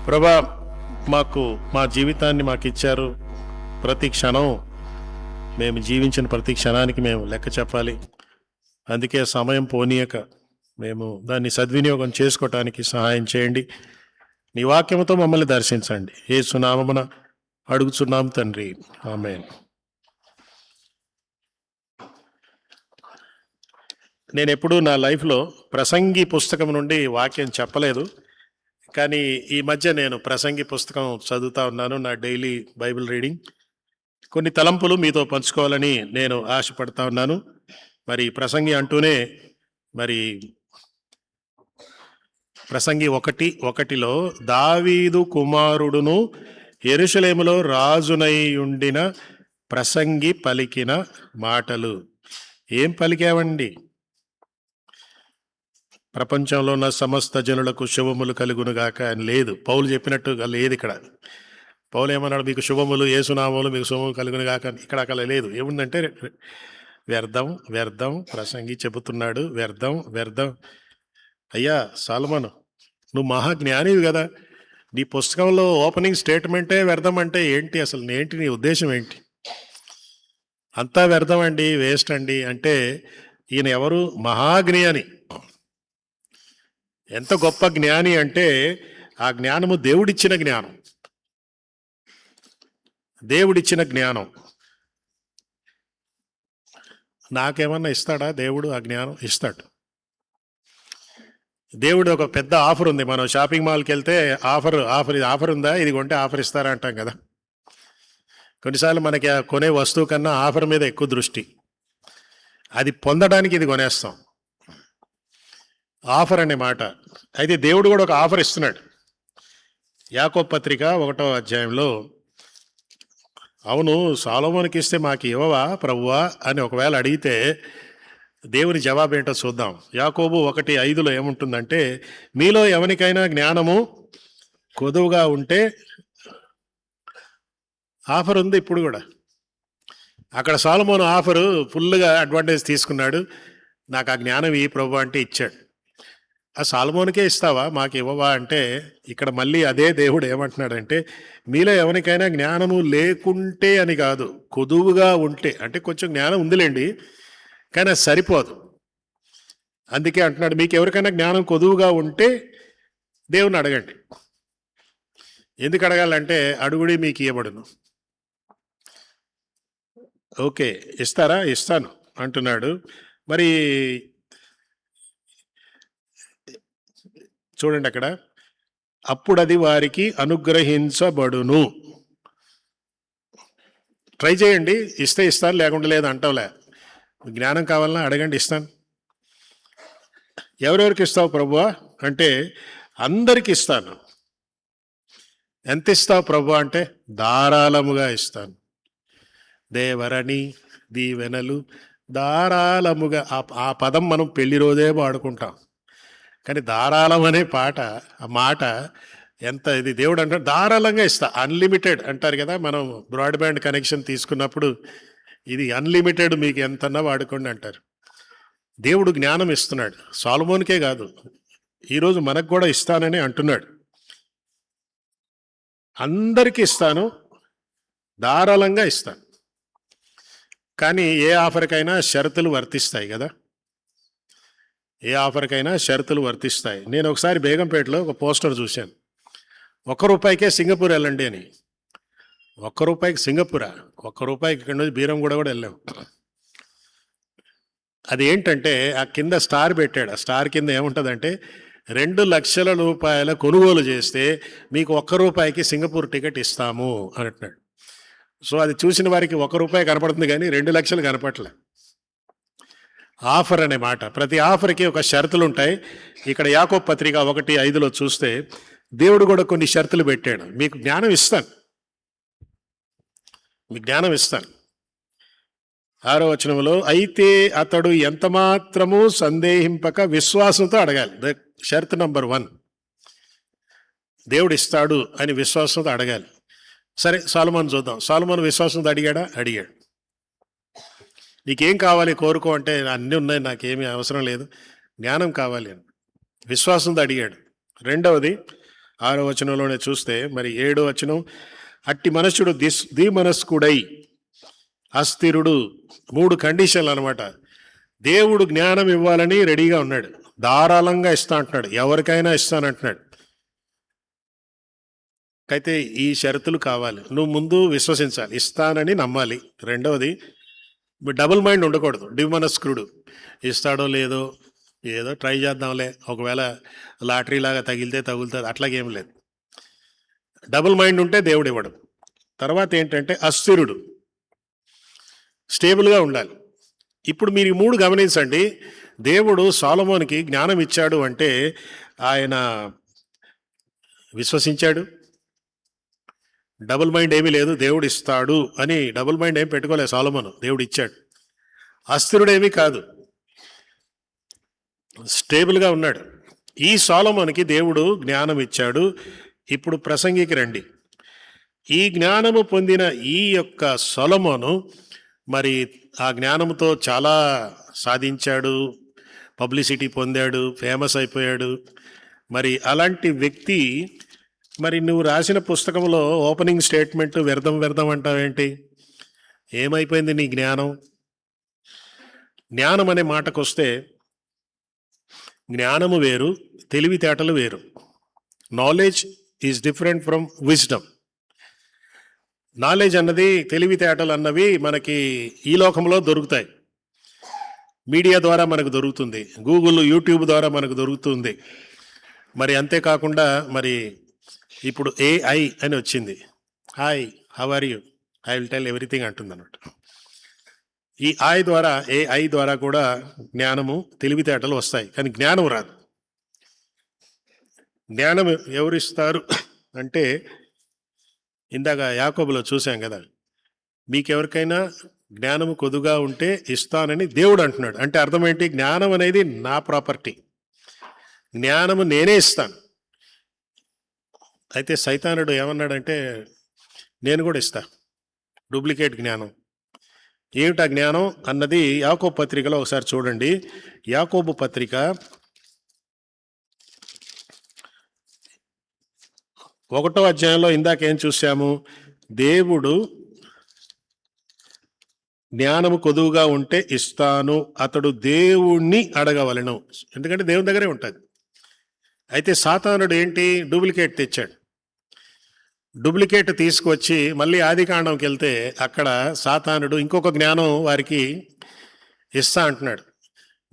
ప్రభా, మాకు మా జీవితాన్ని మాకు ఇచ్చారు. ప్రతి క్షణం మేము జీవించిన ప్రతి క్షణానికి మేము లెక్క చెప్పాలి. అందుకే సమయం పోనీయక మేము దాన్ని సద్వినియోగం చేసుకోవటానికి సహాయం చేయండి. నీ వాక్యముతో మమ్మల్ని దర్శించండి. యేసు నామమున అడుగుచున్నాం తండ్రి, ఆమేన్. నేను ఎప్పుడూ నా లైఫ్లో ప్రసంగి పుస్తకం నుండి వాక్యం చెప్పలేదు, కానీ ఈ మధ్య నేను ప్రసంగి పుస్తకం చదువుతా ఉన్నాను. నా డైలీ బైబిల్ రీడింగ్. కొన్ని తలంపులు మీతో పంచుకోవాలని నేను ఆశపడతా ఉన్నాను. మరి ప్రసంగి అంటూనే మరి ప్రసంగి 1:1 దావీదు కుమారుడును యెరూషలేములో రాజునై ఉండిన ప్రసంగి పలికిన మాటలు. ఏం పలికావండి? ప్రపంచంలో ఉన్న సమస్త జనులకు శుభములు కలుగునుగాక అని లేదు, పౌలు చెప్పినట్టుగా లేదు. ఇక్కడ పౌలు ఏమన్నాడు? మీకు శుభములు, యేసునామములు మీకు శుభములు కలుగునుగాక. ఇక్కడ అక్కడ లేదు. ఏముందంటే వ్యర్థం వ్యర్థం. ప్రసంగి చెబుతున్నాడు వ్యర్థం వ్యర్థం. అయ్యా సాలమను, నువ్వు మహాజ్ఞానివి కదా, నీ పుస్తకంలో ఓపెనింగ్ స్టేట్మెంటే వ్యర్థం అంటే ఏంటి? అసలు ఏంటి నీ ఉద్దేశం ఏంటి? అంతా వ్యర్థం అండి, వేస్ట్ అండి అంటే ఈయన ఎవరు? మహాజ్ఞాని. ఎంత గొప్ప జ్ఞాని అంటే ఆ జ్ఞానము దేవుడిచ్చిన జ్ఞానం. దేవుడిచ్చిన జ్ఞానం. నాకేమన్నా ఇస్తాడా దేవుడు? ఆ జ్ఞానం ఇస్తాడు. దేవుడు ఒక పెద్ద ఆఫర్ ఉంది. మనం షాపింగ్ మాల్కి వెళ్తే ఆఫర్ ఉందా, ఇది కొంటే ఆఫర్ ఇస్తారా అంటాం కదా. కొన్నిసార్లు మనకి కొనే వస్తువు కన్నా ఆఫర్ మీద ఎక్కువ దృష్టి. అది పొందడానికి ఇది కొనేస్తాం. ఆఫర్ అనే మాట. అయితే దేవుడు కూడా ఒక ఆఫర్ ఇస్తున్నాడు. యాకోబు పత్రిక 1వ అధ్యాయంలో, అవును సొలొమోనుకి ఇస్తే మాకు ఇవ్వవా ప్రభువా అని ఒకవేళ అడిగితే దేవుని జవాబు ఏంటో చూద్దాం. యాకోబు 1:5 ఏముంటుందంటే, మీలో ఎవరికైనా జ్ఞానము కొదువుగా ఉంటే, ఆఫర్ ఉంది ఇప్పుడు కూడా. అక్కడ సొలొమోను ఆఫరు ఫుల్గా అడ్వాంటేజ్ తీసుకున్నాడు. నాకు ఆ జ్ఞానం ఈ ప్రభు అంటే ఇచ్చాడు. ఆ సొలొమోనుకే ఇస్తావా, మాకు ఇవ్వవా అంటే, ఇక్కడ మళ్ళీ అదే దేవుడు ఏమంటున్నాడంటే, మీలో ఎవరికైనా జ్ఞానము లేకుంటే అని కాదు, కొదువుగా ఉంటే. అంటే కొంచెం జ్ఞానం ఉందిలేండి, కానీ అది సరిపోదు. అందుకే అంటున్నాడు, మీకు ఎవరికైనా జ్ఞానం కొదువుగా ఉంటే దేవుని అడగండి. ఎందుకు అడగాలంటే, అడుగుడి మీకు ఇవ్వబడును. ఓకే, ఇస్తారా? ఇస్తాను అంటున్నాడు. మరి చూడండి అక్కడ, అప్పుడు అది వారికి అనుగ్రహించబడును. ట్రై చేయండి, ఇస్తే ఇస్తాను, లేకుండా లేదు అంటావులే. జ్ఞానం కావాలన్నా అడగండి, ఇస్తాను. ఎవరెవరికి ఇస్తావు ప్రభువా అంటే, అందరికి ఇస్తాను. ఎంత ఇస్తావు ప్రభువా అంటే, ధారాళముగా ఇస్తాను. దేవరణి దీవెనలు ధారాళముగా. ఆ పదం మనం పెళ్లి రోజే వాడుకుంటాం, కానీ ధారాళం అనే ఆ మాట ఎంత ఇది. దేవుడు అంటాడు ధారాళంగా ఇస్తా, అన్లిమిటెడ్ అంటారు కదా. మనం బ్రాడ్బ్యాండ్ కనెక్షన్ తీసుకున్నప్పుడు ఇది అన్లిమిటెడ్, మీకు ఎంతన్నా వాడుకోండి అంటారు. దేవుడు జ్ఞానం ఇస్తున్నాడు. సొలొమోనుకే కాదు, ఈరోజు మనకు కూడా ఇస్తానని అంటున్నాడు. అందరికీ ఇస్తాను, ధారాళంగా ఇస్తాను. కానీ ఏ ఆఫర్కైనా షరతులు వర్తిస్తాయి కదా. ఏ ఆఫర్కైనా షరతులు వర్తిస్తాయి. నేను ఒకసారి బేగంపేటలో ఒక పోస్టర్ చూశాను, ₹1 సింగపూర్ వెళ్ళండి అని. ₹1 సింగపూరా? ₹1 ఇక్కడ నుంచి బీరంగూడ కూడా వెళ్ళాం. అది ఏంటంటే, ఆ కింద స్టార్ పెట్టాడు. ఆ స్టార్ కింద ఏముంటుందంటే, 2 లక్షల రూపాయల కొనుగోలు చేస్తే మీకు ₹1 సింగపూర్ టికెట్ ఇస్తాము అని అంటున్నాడు. సో అది చూసిన వారికి ₹1 కనపడుతుంది, కానీ 2 లక్షలు కనపడలే. ఆఫర్ అనే మాట. ప్రతి ఆఫర్కి ఒక షరతులు ఉంటాయి. ఇక్కడ యాకోబు పత్రిక 1:5 చూస్తే దేవుడు కూడా కొన్ని షరతులు పెట్టాడు. మీకు జ్ఞానం ఇస్తాను, మీకు జ్ఞానం ఇస్తాను. 6వ వచనంలో, అయితే అతడు ఎంత మాత్రము సందేహింపక విశ్వాసంతో అడగాలి. షరతు నంబర్ 1, దేవుడు ఇస్తాడు అని విశ్వాసంతో అడగాలి. సరే, సొలొమోను చూద్దాం. సొలొమోను విశ్వాసంతో అడిగాడా? అడిగాడు. నీకేం కావాలి కోరుకో అంటే, అన్నీ ఉన్నాయి, నాకేమీ అవసరం లేదు, జ్ఞానం కావాలి అని విశ్వాసంతో అడిగాడు. రెండవది, 6వ వచనంలోనే చూస్తే మరి 7వ వచనం, అట్టి మనుషుడు దీమనస్కుడై అస్థిరుడు. 3 కండిషన్లు అనమాట. దేవుడు జ్ఞానం ఇవ్వాలని రెడీగా ఉన్నాడు, ధారాళంగా ఇస్తా అంటున్నాడు, ఎవరికైనా ఇస్తానంటున్నాడు. అయితే ఈ షరతులు కావాలి. నువ్వు ముందు విశ్వసించాలి, ఇస్తానని నమ్మాలి. రెండవది, డబుల్ మైండ్ ఉండకూడదు. డిమనస్కుడు, ఇస్తాడో లేదో, ఏదో ట్రై చేద్దాంలే, ఒకవేళ లాటరీలాగా తగిలితే తగులుతుంది, అట్లాగేం లేదు. డబుల్ మైండ్ ఉంటే దేవుడు ఇవ్వడం. తర్వాత ఏంటంటే అస్థిరుడు, స్టేబుల్గా ఉండాలి. ఇప్పుడు మీరు ఈ 3 గమనించండి. దేవుడు సొలొమోనుకి జ్ఞానం ఇచ్చాడు అంటే ఆయన విశ్వసించాడు. డబుల్ మైండ్ ఏమీ లేదు, దేవుడు ఇస్తాడు అని డబుల్ మైండ్ ఏం పెట్టుకోలేదు సొలొమోను, దేవుడు ఇచ్చాడు. అస్థిరుడేమీ కాదు, స్టేబుల్గా ఉన్నాడు. ఈ సొలొమోనుకి దేవుడు జ్ఞానం ఇచ్చాడు. ఇప్పుడు ప్రసంగికి రండి. ఈ జ్ఞానము పొందిన ఈ యొక్క సొలొమోను మరి ఆ జ్ఞానంతో చాలా సాధించాడు, పబ్లిసిటీ పొందాడు, ఫేమస్ అయిపోయాడు. మరి అలాంటి వ్యక్తి, మరి నువ్వు రాసిన పుస్తకంలో ఓపెనింగ్ స్టేట్మెంట్ వ్యర్థం అంటావేంటి? ఏమైపోయింది నీ జ్ఞానం? జ్ఞానం అనే మాటకు వస్తే, జ్ఞానము వేరు, తెలివితేటలు వేరు. Knowledge is different from wisdom. Knowledge అన్నది, తెలివితేటలు అన్నవి మనకి ఈ లోకంలో దొరుకుతాయి. మీడియా ద్వారా మనకు దొరుకుతుంది, గూగుల్, యూట్యూబ్ ద్వారా మనకు దొరుకుతుంది. మరి అంతేకాకుండా మరి ఇప్పుడు AI అని వచ్చింది. Hi, how are you, I will tell everything అంటుంది అన్నట్టు. ఈ AI ద్వారా కూడా జ్ఞానము, తెలివితేటలు వస్తాయి, కానీ జ్ఞానం రాదు. జ్ఞానం ఎవరిస్తారు అంటే, ఇందాక యాకోబులో చూసాం కదా, మీకెవరికైనా జ్ఞానము కొద్దుగా ఉంటే ఇస్తానని దేవుడు అంటున్నాడు. అంటే అర్థం ఏంటి? జ్ఞానం అనేది నా ప్రాపర్టీ, జ్ఞానము నేనే ఇస్తాను. అయితే సైతానుడు ఏమన్నాడంటే, నేను కూడా ఇస్తా డూప్లికేట్ జ్ఞానం. ఏమిటా జ్ఞానం అన్నది యాకోబు పత్రికలో ఒకసారి చూడండి. యాకోబు పత్రిక 1వ అధ్యాయంలో ఇందాకేం చూసాము? దేవుడు జ్ఞానము కొదువుగా ఉంటే ఇస్తాను, అతడు దేవుణ్ణి అడగవలెను. ఎందుకంటే దేవుని దగ్గరే ఉంటుంది. అయితే సాతానుడు ఏంటి? డూప్లికేట్ తెచ్చాడు. డూప్లికేట్ తీసుకొచ్చి మళ్ళీ ఆదికాండంకి వెళ్తే అక్కడ సాతానుడు ఇంకొక జ్ఞానం వారికి ఇస్తా అంటున్నాడు.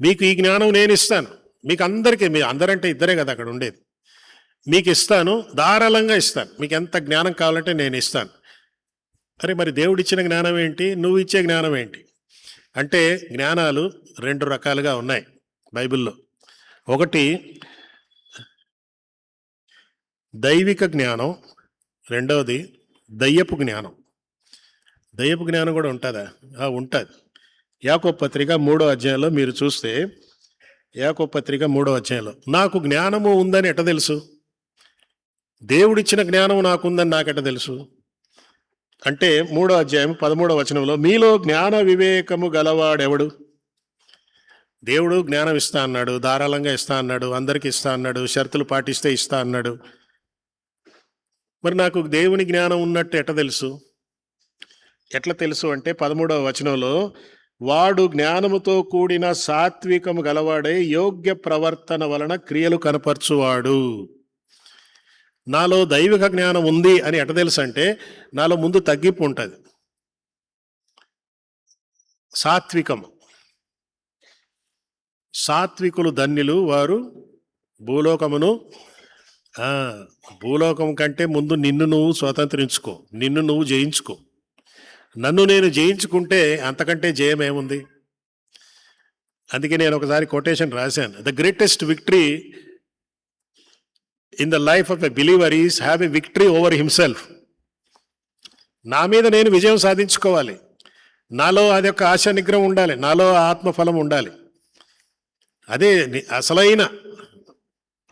మీకు ఈ జ్ఞానం నేను ఇస్తాను, మీకు అందరికీ, మీ అందరంటే ఇద్దరే కదా అక్కడ ఉండేది, మీకు ఇస్తాను, ధారాళంగా ఇస్తాను, మీకు ఎంత జ్ఞానం కావాలంటే నేను ఇస్తాను. అరే మరి దేవుడిచ్చిన జ్ఞానం ఏంటి, నువ్వు ఇచ్చే జ్ఞానం ఏంటి? అంటే జ్ఞానాలు 2 రకాలుగా ఉన్నాయి బైబిల్లో. ఒకటి దైవిక జ్ఞానం, రెండవది దయ్యపు జ్ఞానం. దయ్యపు జ్ఞానం కూడా ఉంటుందా? ఉంటుంది. యాకోబు పత్రిక 3వ అధ్యాయంలో మీరు చూస్తే, యాకోబు పత్రిక 3వ అధ్యాయంలో, నాకు జ్ఞానము ఉందని ఎట్ట తెలుసు? దేవుడిచ్చిన జ్ఞానం నాకుందని నాకెట్ట తెలుసు అంటే, 3వ అధ్యాయం 13వ వచనంలో, మీలో జ్ఞాన వివేకము గలవాడెవడు? దేవుడు జ్ఞానం ఇస్తా అన్నాడు, ధారాళంగా ఇస్తా అన్నాడు, అందరికి ఇస్తా అన్నాడు, షరతులు పాటిస్తే ఇస్తా అన్నాడు. మరి నాకు దేవుని జ్ఞానం ఉన్నట్టు ఎట్లా తెలుసు? ఎట్లా తెలుసు అంటే 13వ వచనంలో, వాడు జ్ఞానముతో కూడిన సాత్వికము గలవాడై యోగ్య ప్రవర్తన వలన క్రియలు కనపరచువాడు. నాలో దైవిక జ్ఞానం ఉంది అని ఎట్ట తెలుసు అంటే, నాలో ముందు తగ్గింపు ఉంటుంది. సాత్వికము, సాత్వికులు ధన్యులు, వారు భూలోకమును. భూలోకం కంటే ముందు నిన్ను నువ్వు స్వతంత్రించుకో, నిన్ను నువ్వు జయించుకో. నన్ను నేను జయించుకుంటే అంతకంటే జయం ఏముంది? అందుకే నేను ఒకసారి కొటేషన్ రాశాను, the greatest victory in the life of a believer is have a victory over himself. నా మీద నేను విజయం సాధించుకోవాలి, నాలో అది ఒక ఆశా నిగ్రహం ఉండాలి, నాలో ఆత్మఫలం ఉండాలి. అదే అసలైన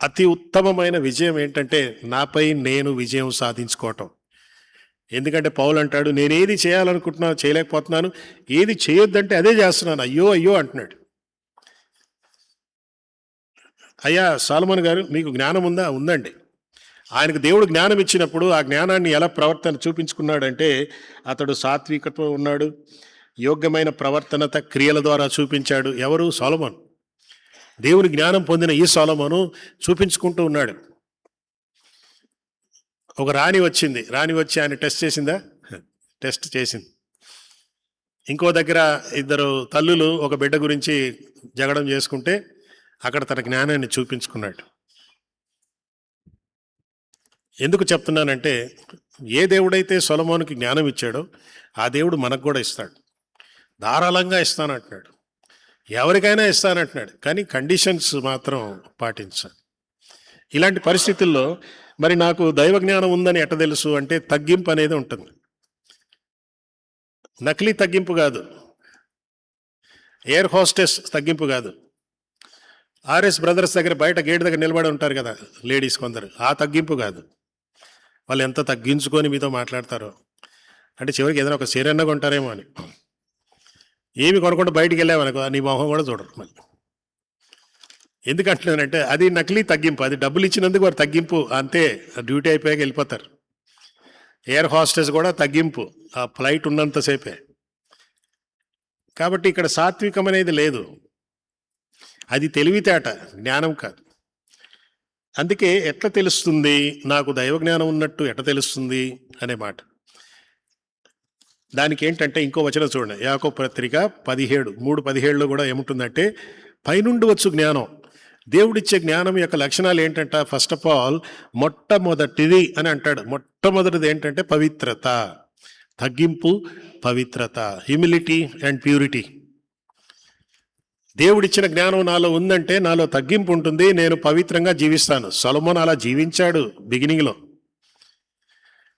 అతి ఉత్తమమైన విజయం ఏంటంటే, నాపై నేను విజయం సాధించుకోవటం. ఎందుకంటే పౌలు అంటాడు, నేనేది చేయాలనుకుంటున్నాను చేయలేకపోతున్నాను, ఏది చేయొద్దంటే అదే చేస్తున్నాను, అయ్యో అయ్యో అంటున్నాడు. అయ్యా సొలొమోను గారు, మీకు జ్ఞానం ఉందా? ఉందండి. ఆయనకు దేవుడు జ్ఞానం ఇచ్చినప్పుడు ఆ జ్ఞానాన్ని ఎలా ప్రవర్తన చూపించుకున్నాడంటే అతడు సాత్వికతో ఉన్నాడు, యోగ్యమైన ప్రవర్తనత క్రియల ద్వారా చూపించాడు. ఎవరు? సొలొమోను. దేవుని జ్ఞానం పొందిన ఈ సొలొమోను చూపించుకుంటూ ఉన్నాడు. ఒక రాణి వచ్చింది, రాణి వచ్చి ఆయన టెస్ట్ చేసిందా? టెస్ట్ చేసింది. ఇంకో దగ్గర ఇద్దరు తల్లులు ఒక బిడ్డ గురించి జగడం చేసుకుంటే అక్కడ తన జ్ఞానాన్ని చూపించుకున్నాడు. ఎందుకు చెప్తున్నానంటే ఏ దేవుడైతే సొలొమోనుకి జ్ఞానం ఇచ్చాడో ఆ దేవుడు మనకు కూడా ఇస్తాడు. ధారాళంగా ఇస్తానంటున్నాడు, ఎవరికైనా ఇస్తానంటున్నాడు, కానీ కండిషన్స్ మాత్రం పాటించాలి. ఇలాంటి పరిస్థితుల్లో మరి నాకు దైవ జ్ఞానం ఉందని ఎట్ట తెలుసు అంటే తగ్గింపు అనేది ఉంటుంది. నకిలీ తగ్గింపు కాదు, ఎయిర్ హోస్టెస్ తగ్గింపు కాదు, ఆర్ఎస్ బ్రదర్స్ దగ్గర బయట గేట్ దగ్గర నిలబడి ఉంటారు కదా లేడీస్ కొందరు, ఆ తగ్గింపు కాదు. వాళ్ళు ఎంత తగ్గించుకొని మీతో మాట్లాడతారో అంటే చివరికి ఏదైనా ఒక చీరన్న కొంటారేమో అని. ఏమి కొనకుండా బయటికి వెళ్ళామనుకో నీ మొహం కూడా చూడరు మళ్ళీ. ఎందుకంటున్నానంటే అది నకిలీ తగ్గింపు, అది డబ్బులు ఇచ్చినందుకు వారు తగ్గింపు అంతే, డ్యూటీ అయిపోయాక వెళ్ళిపోతారు. ఎయిర్ హోస్టెస్ కూడా తగ్గింపు, ఆ ఫ్లైట్ ఉన్నంతసేపే. కాబట్టి ఇక్కడ సాత్వికం అనేది లేదు, అది తెలివితేట, జ్ఞానం కాదు. అందుకే ఎట్లా తెలుస్తుంది నాకు దైవ జ్ఞానం ఉన్నట్టు ఎట్లా తెలుస్తుంది అనే మాట. దానికి ఏంటంటే ఇంకో వచనం చూడండి, యాకోబు పత్రిక 17:3-17లో కూడా ఏముంటుందంటే పైనుండి వచ్చు జ్ఞానం. దేవుడిచ్చే జ్ఞానం యొక్క లక్షణాలు ఏంటంట? ఫస్ట్ ఆఫ్ ఆల్ మొట్టమొదటిది అని అంటాడు. మొట్టమొదటిది ఏంటంటే పవిత్రత, తగ్గింపు, పవిత్రత, హ్యూమిలిటీ అండ్ ప్యూరిటీ. దేవుడిచ్చిన జ్ఞానం నాలో ఉందంటే నాలో తగ్గింపు ఉంటుంది, నేను పవిత్రంగా జీవిస్తాను. సొలొమోను అలా జీవించాడు బిగినింగ్లో.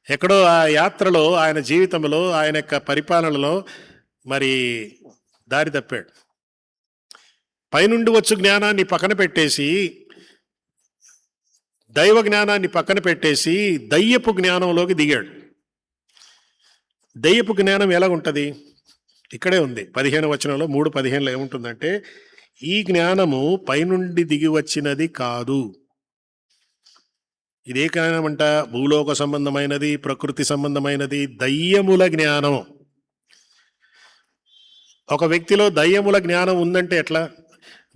ఎక్కడో ఆ యాత్రలో ఆయన జీవితంలో ఆయన యొక్క పరిపాలనలో మరి దారి తప్పాడు. పైనుండి వచ్చు జ్ఞానాన్ని పక్కన పెట్టేసి, దైవ జ్ఞానాన్ని పక్కన పెట్టేసి దయ్యపు జ్ఞానంలోకి దిగాడు. దయ్యపు జ్ఞానం ఎలాగుంటుంది? ఇక్కడే ఉంది 15వ వచనంలో 3:15లో ఏముంటుందంటే ఈ జ్ఞానము పైనుండి దిగి వచ్చినది కాదు. ఇదే జ్ఞానం అంట భూలోక సంబంధమైనది, ప్రకృతి సంబంధమైనది, దయ్యముల జ్ఞానం. ఒక వ్యక్తిలో దయ్యముల జ్ఞానం ఉందంటే ఎట్లా?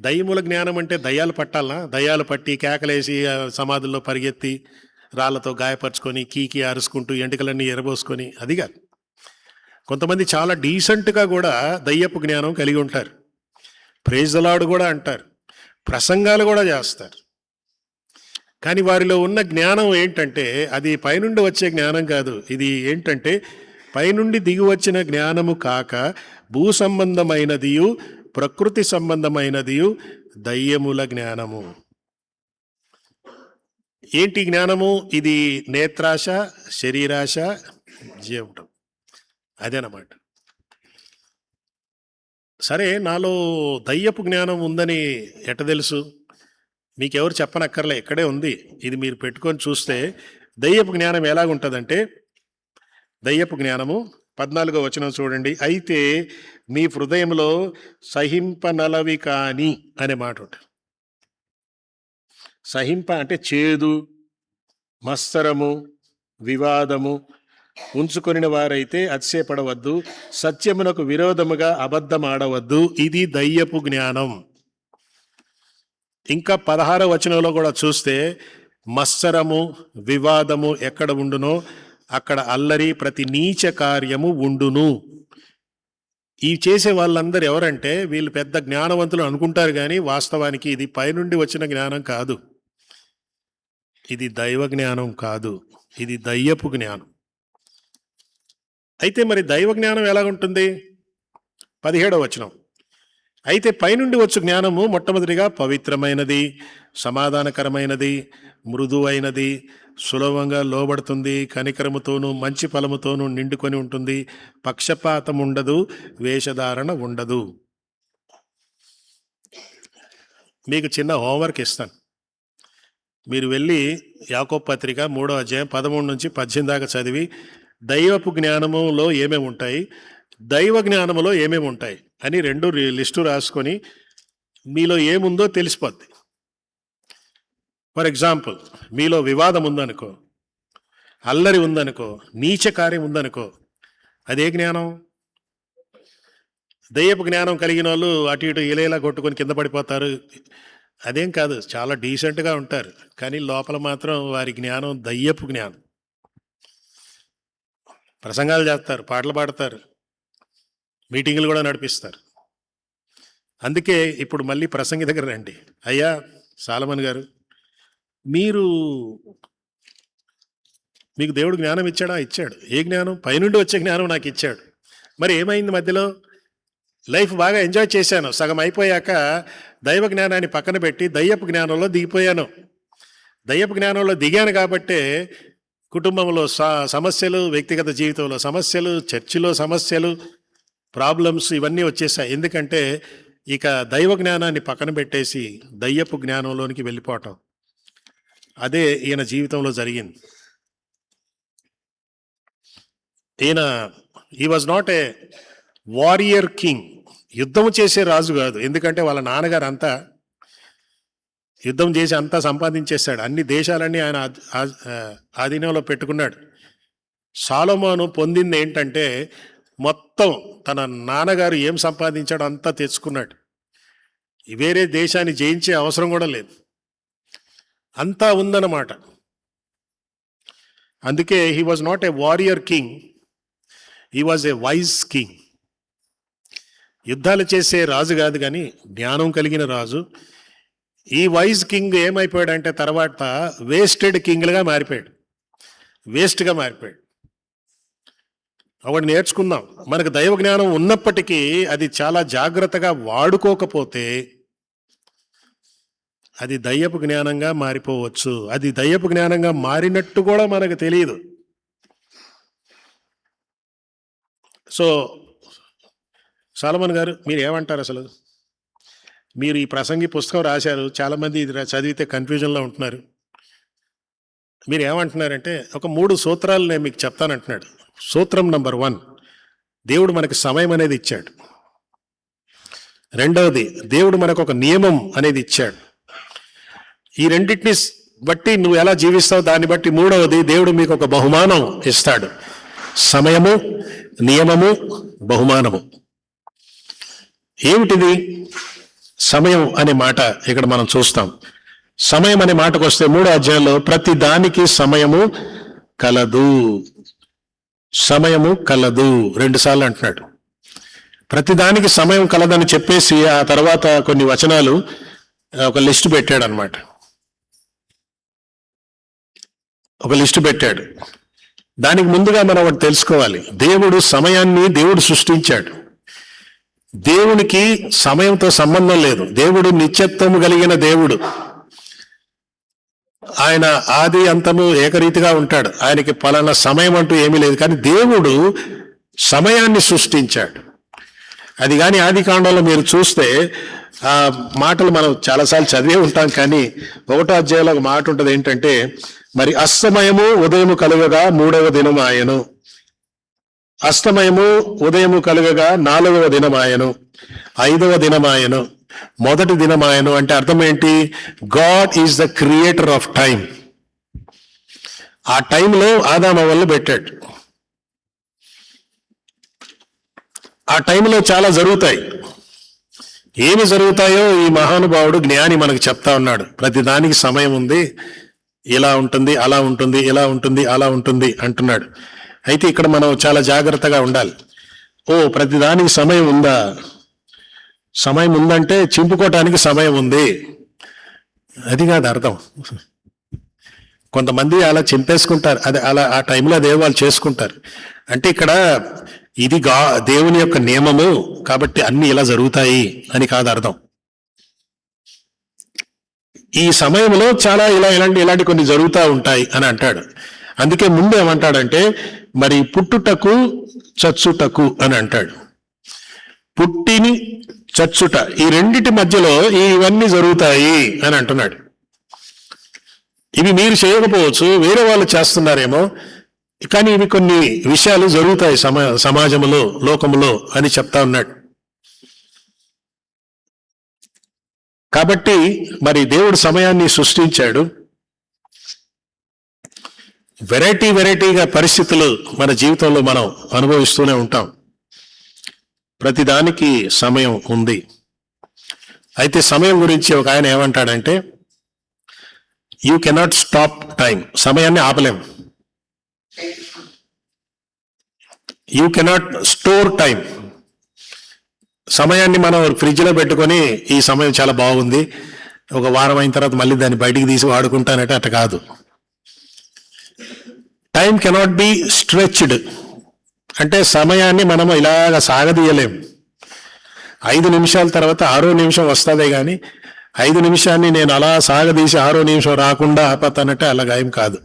దయ్యముల జ్ఞానం అంటే దయ్యాలు పట్టాలనా? దయ్యాలు పట్టి కేకలేసి సమాధుల్లో పరిగెత్తి రాళ్లతో గాయపరుచుకొని కీకి అరుచుకుంటూ ఎంటికలన్నీ ఎరబోసుకొని అది కాదు. కొంతమంది చాలా డీసెంట్గా కూడా దయ్యపు జ్ఞానం కలిగి ఉంటారు, ప్రైజ్ ది లార్డ్ కూడా అంటారు, ప్రసంగాలు కూడా చేస్తారు. కానీ వారిలో ఉన్న జ్ఞానం ఏంటంటే అది పైనుండి వచ్చే జ్ఞానం కాదు. ఇది ఏంటంటే పైనుండి దిగి వచ్చిన జ్ఞానము కాక భూ సంబంధమైనదియు ప్రకృతి సంబంధమైనదియు దయ్యముల జ్ఞానము. ఏంటి జ్ఞానము? ఇది నేత్రాశ, శరీరాశ, జీవటం, అదేనమాట. సరే, నాలో దయ్యపు జ్ఞానం ఉందని ఎట్ట తెలుసు? మీకెవరు చెప్పనక్కర్లే, ఇక్కడే ఉంది. ఇది మీరు పెట్టుకొని చూస్తే దయ్యపు జ్ఞానం ఎలాగుంటుందంటే, దయ్యపు జ్ఞానము 14వ వచనం చూడండి. అయితే మీ హృదయంలో సహింపనలవి కాని అనే మాట ఉంటుంది. సహింప అంటే చేదు, మత్సరము, వివాదము ఉంచుకొనిన వారైతే అతిశయపడవద్దు, సత్యమునకు విరోధముగా అబద్ధం ఆడవద్దు. ఇది దయ్యపు జ్ఞానం. ఇంకా 16వ వచనంలో కూడా చూస్తే మత్సరము, వివాదము ఎక్కడ ఉండునో అక్కడ అల్లరి, ప్రతి నీచ కార్యము ఉండును. ఈ చేసే వాళ్ళందరూ ఎవరంటే వీళ్ళు పెద్ద జ్ఞానవంతులు అనుకుంటారు, కానీ వాస్తవానికి ఇది పైనుండి వచ్చిన జ్ఞానం కాదు, ఇది దైవ జ్ఞానం కాదు, ఇది దయ్యపు జ్ఞానం. అయితే మరి దైవ జ్ఞానం ఎలాగుంటుంది? 17వ వచనం. అయితే పైనుండి వచ్చు జ్ఞానము మొట్టమొదటిగా పవిత్రమైనది, సమాధానకరమైనది, మృదువైనది, సులభంగా లోబడుతుంది, కనికరముతోనూ మంచి ఫలముతోనూ నిండుకొని ఉంటుంది, పక్షపాతం ఉండదు, వేషధారణ ఉండదు. మీకు చిన్న హోంవర్క్ ఇస్తాను. మీరు వెళ్ళి యాకోబు పత్రిక 3వ అధ్యాయం 13-18 దాకా చదివి దైవపు జ్ఞానములో ఏమేమి ఉంటాయి, దైవ జ్ఞానములో ఏమేమి ఉంటాయి అని 2 లిస్టు రాసుకొని మీలో ఏముందో తెలిసిపోద్ది. ఫర్ ఎగ్జాంపుల్, మీలో వివాదం ఉందనుకో, అల్లరి ఉందనుకో, నీచ కార్యం ఉందనుకో, అదే జ్ఞానం. దయ్యపు జ్ఞానం కలిగిన వాళ్ళు అటు ఇటు ఇలేలా కొట్టుకొని కింద పడిపోతారు. అదేం కాదు, చాలా డీసెంట్గా ఉంటారు, కానీ లోపల మాత్రం వారి జ్ఞానం దయ్యపు జ్ఞానం. ప్రసంగాలు చేస్తారు, పాటలు పాడతారు, మీటింగులు కూడా నడిపిస్తారు. అందుకే ఇప్పుడు మళ్ళీ ప్రసంగి దగ్గర రండి. అయ్యా సాలమన్ గారు, మీకు దేవుడు జ్ఞానం ఇచ్చాడా? ఇచ్చాడు. ఏ జ్ఞానం? పైనుండి వచ్చే జ్ఞానం నాకు ఇచ్చాడు. మరి ఏమైంది మధ్యలో? లైఫ్ బాగా ఎంజాయ్ చేశాను, సగం అయిపోయాక దైవ జ్ఞానాన్ని పక్కన పెట్టి దయ్యపు జ్ఞానంలో దిగిపోయాను. దయ్యపు జ్ఞానంలో దిగాను కాబట్టే కుటుంబంలో సమస్యలు, వ్యక్తిగత జీవితంలో సమస్యలు, చర్చిలో సమస్యలు, ప్రాబ్లమ్స్ ఇవన్నీ వచ్చేసాయి. ఎందుకంటే ఇక దైవ జ్ఞానాన్ని పక్కన పెట్టేసి దయ్యపు జ్ఞానంలోనికి వెళ్ళిపోవటం. అదే ఈయన జీవితంలో జరిగింది. ఈయన he was not a warrior king, యుద్ధం చేసే రాజు కాదు. ఎందుకంటే వాళ్ళ నాన్నగారు అంతా యుద్ధం చేసి అంతా సంపాదించేశాడు, అన్ని దేశాలన్నీ ఆయన ఆధీనంలో పెట్టుకున్నాడు. సాలొమోను పొందింది ఏంటంటే మొత్తం తన నాన్నగారు ఏం సంపాదించాడో అంతా తెచ్చుకున్నాడు. వేరే దేశాన్ని జయించే అవసరం కూడా లేదు, అంతా ఉందన్నమాట. అందుకే he was not a warrior king, he was a wise king. యుద్ధాలు చేసే రాజు కాదు, కానీ జ్ఞానం కలిగిన రాజు. ఈ వైజ్ కింగ్ ఏమైపోయాడంటే తర్వాత వేస్టెడ్ కింగ్లుగా మారిపోయాడు, వేస్ట్గా మారిపోయాడు. ఒకటి నేర్చుకుందాం, మనకు దైవ జ్ఞానం ఉన్నప్పటికీ అది చాలా జాగ్రత్తగా వాడుకోకపోతే అది దయ్యపు జ్ఞానంగా మారిపోవచ్చు. అది దయ్యపు జ్ఞానంగా మారినట్టు కూడా మనకు తెలియదు. సో సాలమన్ గారు, మీరు ఏమంటారు? అసలు మీరు ఈ ప్రసంగి పుస్తకం రాశారు, చాలామంది ఇది చదివితే కన్ఫ్యూజన్లో ఉంటున్నారు. మీరు ఏమంటున్నారంటే ఒక 3 సూత్రాలు నేను మీకు చెప్తానంటున్నాడు. సూత్రం నంబర్ 1, దేవుడు మనకి సమయం అనేది ఇచ్చాడు. రెండవది, దేవుడు మనకు ఒక నియమం అనేది ఇచ్చాడు. ఈ రెండింటిని బట్టి నువ్వు ఎలా జీవిస్తావు దాన్ని బట్టి మూడవది, దేవుడు మీకు ఒక బహుమానం ఇస్తాడు. సమయము, నియమము, బహుమానము. ఏమిటిది? సమయం అనే మాట ఇక్కడ మనం చూస్తాం. సమయం అనే మాటకు వస్తే 3వ అధ్యాయంలో ప్రతి దానికి సమయము కలదు, సమయము కలదు 2 సార్లు అంటున్నాడు. ప్రతిదానికి సమయం కలదని చెప్పేసి ఆ తర్వాత కొన్ని వచనాలు ఒక లిస్ట్ పెట్టాడు అనమాట. ఒక లిస్టు పెట్టాడు. దానికి ముందుగా మనం ఒకటి తెలుసుకోవాలి, దేవుడు సమయాన్ని దేవుడు సృష్టించాడు. దేవునికి సమయంతో సంబంధం లేదు. దేవుడు నిత్యత్వము కలిగిన దేవుడు. ఆయన ఆది అంతము ఏకరీతిగా ఉంటాడు. ఆయనకి పలానా సమయం అంటూ ఏమీ లేదు. కానీ దేవుడు సమయాన్ని సృష్టించాడు. అది కానీ ఆది కాండంలో మీరు చూస్తే ఆ మాటలు మనం చాలాసార్లు చదివే ఉంటాం. కానీ 1వ అధ్యాయంలో ఒక మాట ఉంటుంది, ఏంటంటే మరి అస్తమయము ఉదయము కలుగగా 3వ దినము ఆయను, అస్తమయము ఉదయము కలుగగా 4వ దినమాయను, 5వ దినమాయను, మొదటి దినమాయను. అంటే అర్థం ఏంటి? God is the creator of time. ఆ టైంలో ఆదాము వల్ల పెట్టాడు. ఆ టైంలో చాలా జరుగుతాయి. ఏమి జరుగుతాయో ఈ మహానుభావుడు జ్ఞాని మనకు చెప్తా ఉన్నాడు. ప్రతి దానికి సమయం ఉంది, ఇలా ఉంటుంది, అలా ఉంటుంది, ఇలా ఉంటుంది, అలా ఉంటుంది అంటున్నాడు. అయితే ఇక్కడ మనం చాలా జాగ్రత్తగా ఉండాలి. ప్రతిదానికి సమయం ఉందా? సమయం ఉందంటే చింపుకోవటానికి సమయం ఉంది, అది కాదు అర్థం. కొంతమంది అలా చింపేసుకుంటారు, అదే అలా ఆ టైంలో అదే వాళ్ళు చేసుకుంటారు. అంటే ఇక్కడ ఇది దేవుని యొక్క నియమము కాబట్టి అన్ని ఇలా జరుగుతాయి అని కాదు అర్థం. ఈ సమయంలో చాలా ఇలాంటి కొన్ని జరుగుతూ ఉంటాయి అని అంటాడు. అందుకే ముందు ఏమంటాడంటే మరి పుట్టుటకు చచ్చుటకు అని అంటాడు. పుట్టిని చచ్చుట, ఈ రెండిటి మధ్యలో ఇవన్నీ జరుగుతాయి అని అంటున్నాడు. ఇవి మీరు చేయకపోవచ్చు, వేరే వాళ్ళు చేస్తున్నారేమో, కానీ ఇవి కొన్ని విషయాలు జరుగుతాయి సమాజంలో, లోకములో అని చెప్తా ఉన్నాడు. కాబట్టి మరి దేవుడు సమయాన్ని సృష్టించాడు. వెరైటీగా పరిస్థితులు మన జీవితంలో మనం అనుభవిస్తూనే ఉంటాం. ప్రతిదానికి సమయం ఉంది. అయితే సమయం గురించి ఒక ఆయన ఏమంటాడంటే, యూ కెనాట్ స్టాప్ టైం. సమయాన్ని ఆపలేం. You cannot store time. సమయాన్ని మనం ఫ్రిడ్జ్లో పెట్టుకొని ఈ సమయం చాలా బాగుంది, ఒక వారం అయిన తర్వాత మళ్ళీ దాన్ని బయటికి తీసి వాడుకుంటానంటే అట్ట కాదు. Time cannot be stretched. అంటే సమయాన్ని మనం ఇలాగ సాగదీయలేం. 5 నిమిషాల తర్వాత 6వ నిమిషం వస్తుందే కానీ 5 నిమిషాన్ని నేను అలా సాగదీసి 6వ నిమిషం రాకుండా ఆపతానంటే అలాగేం కాదు.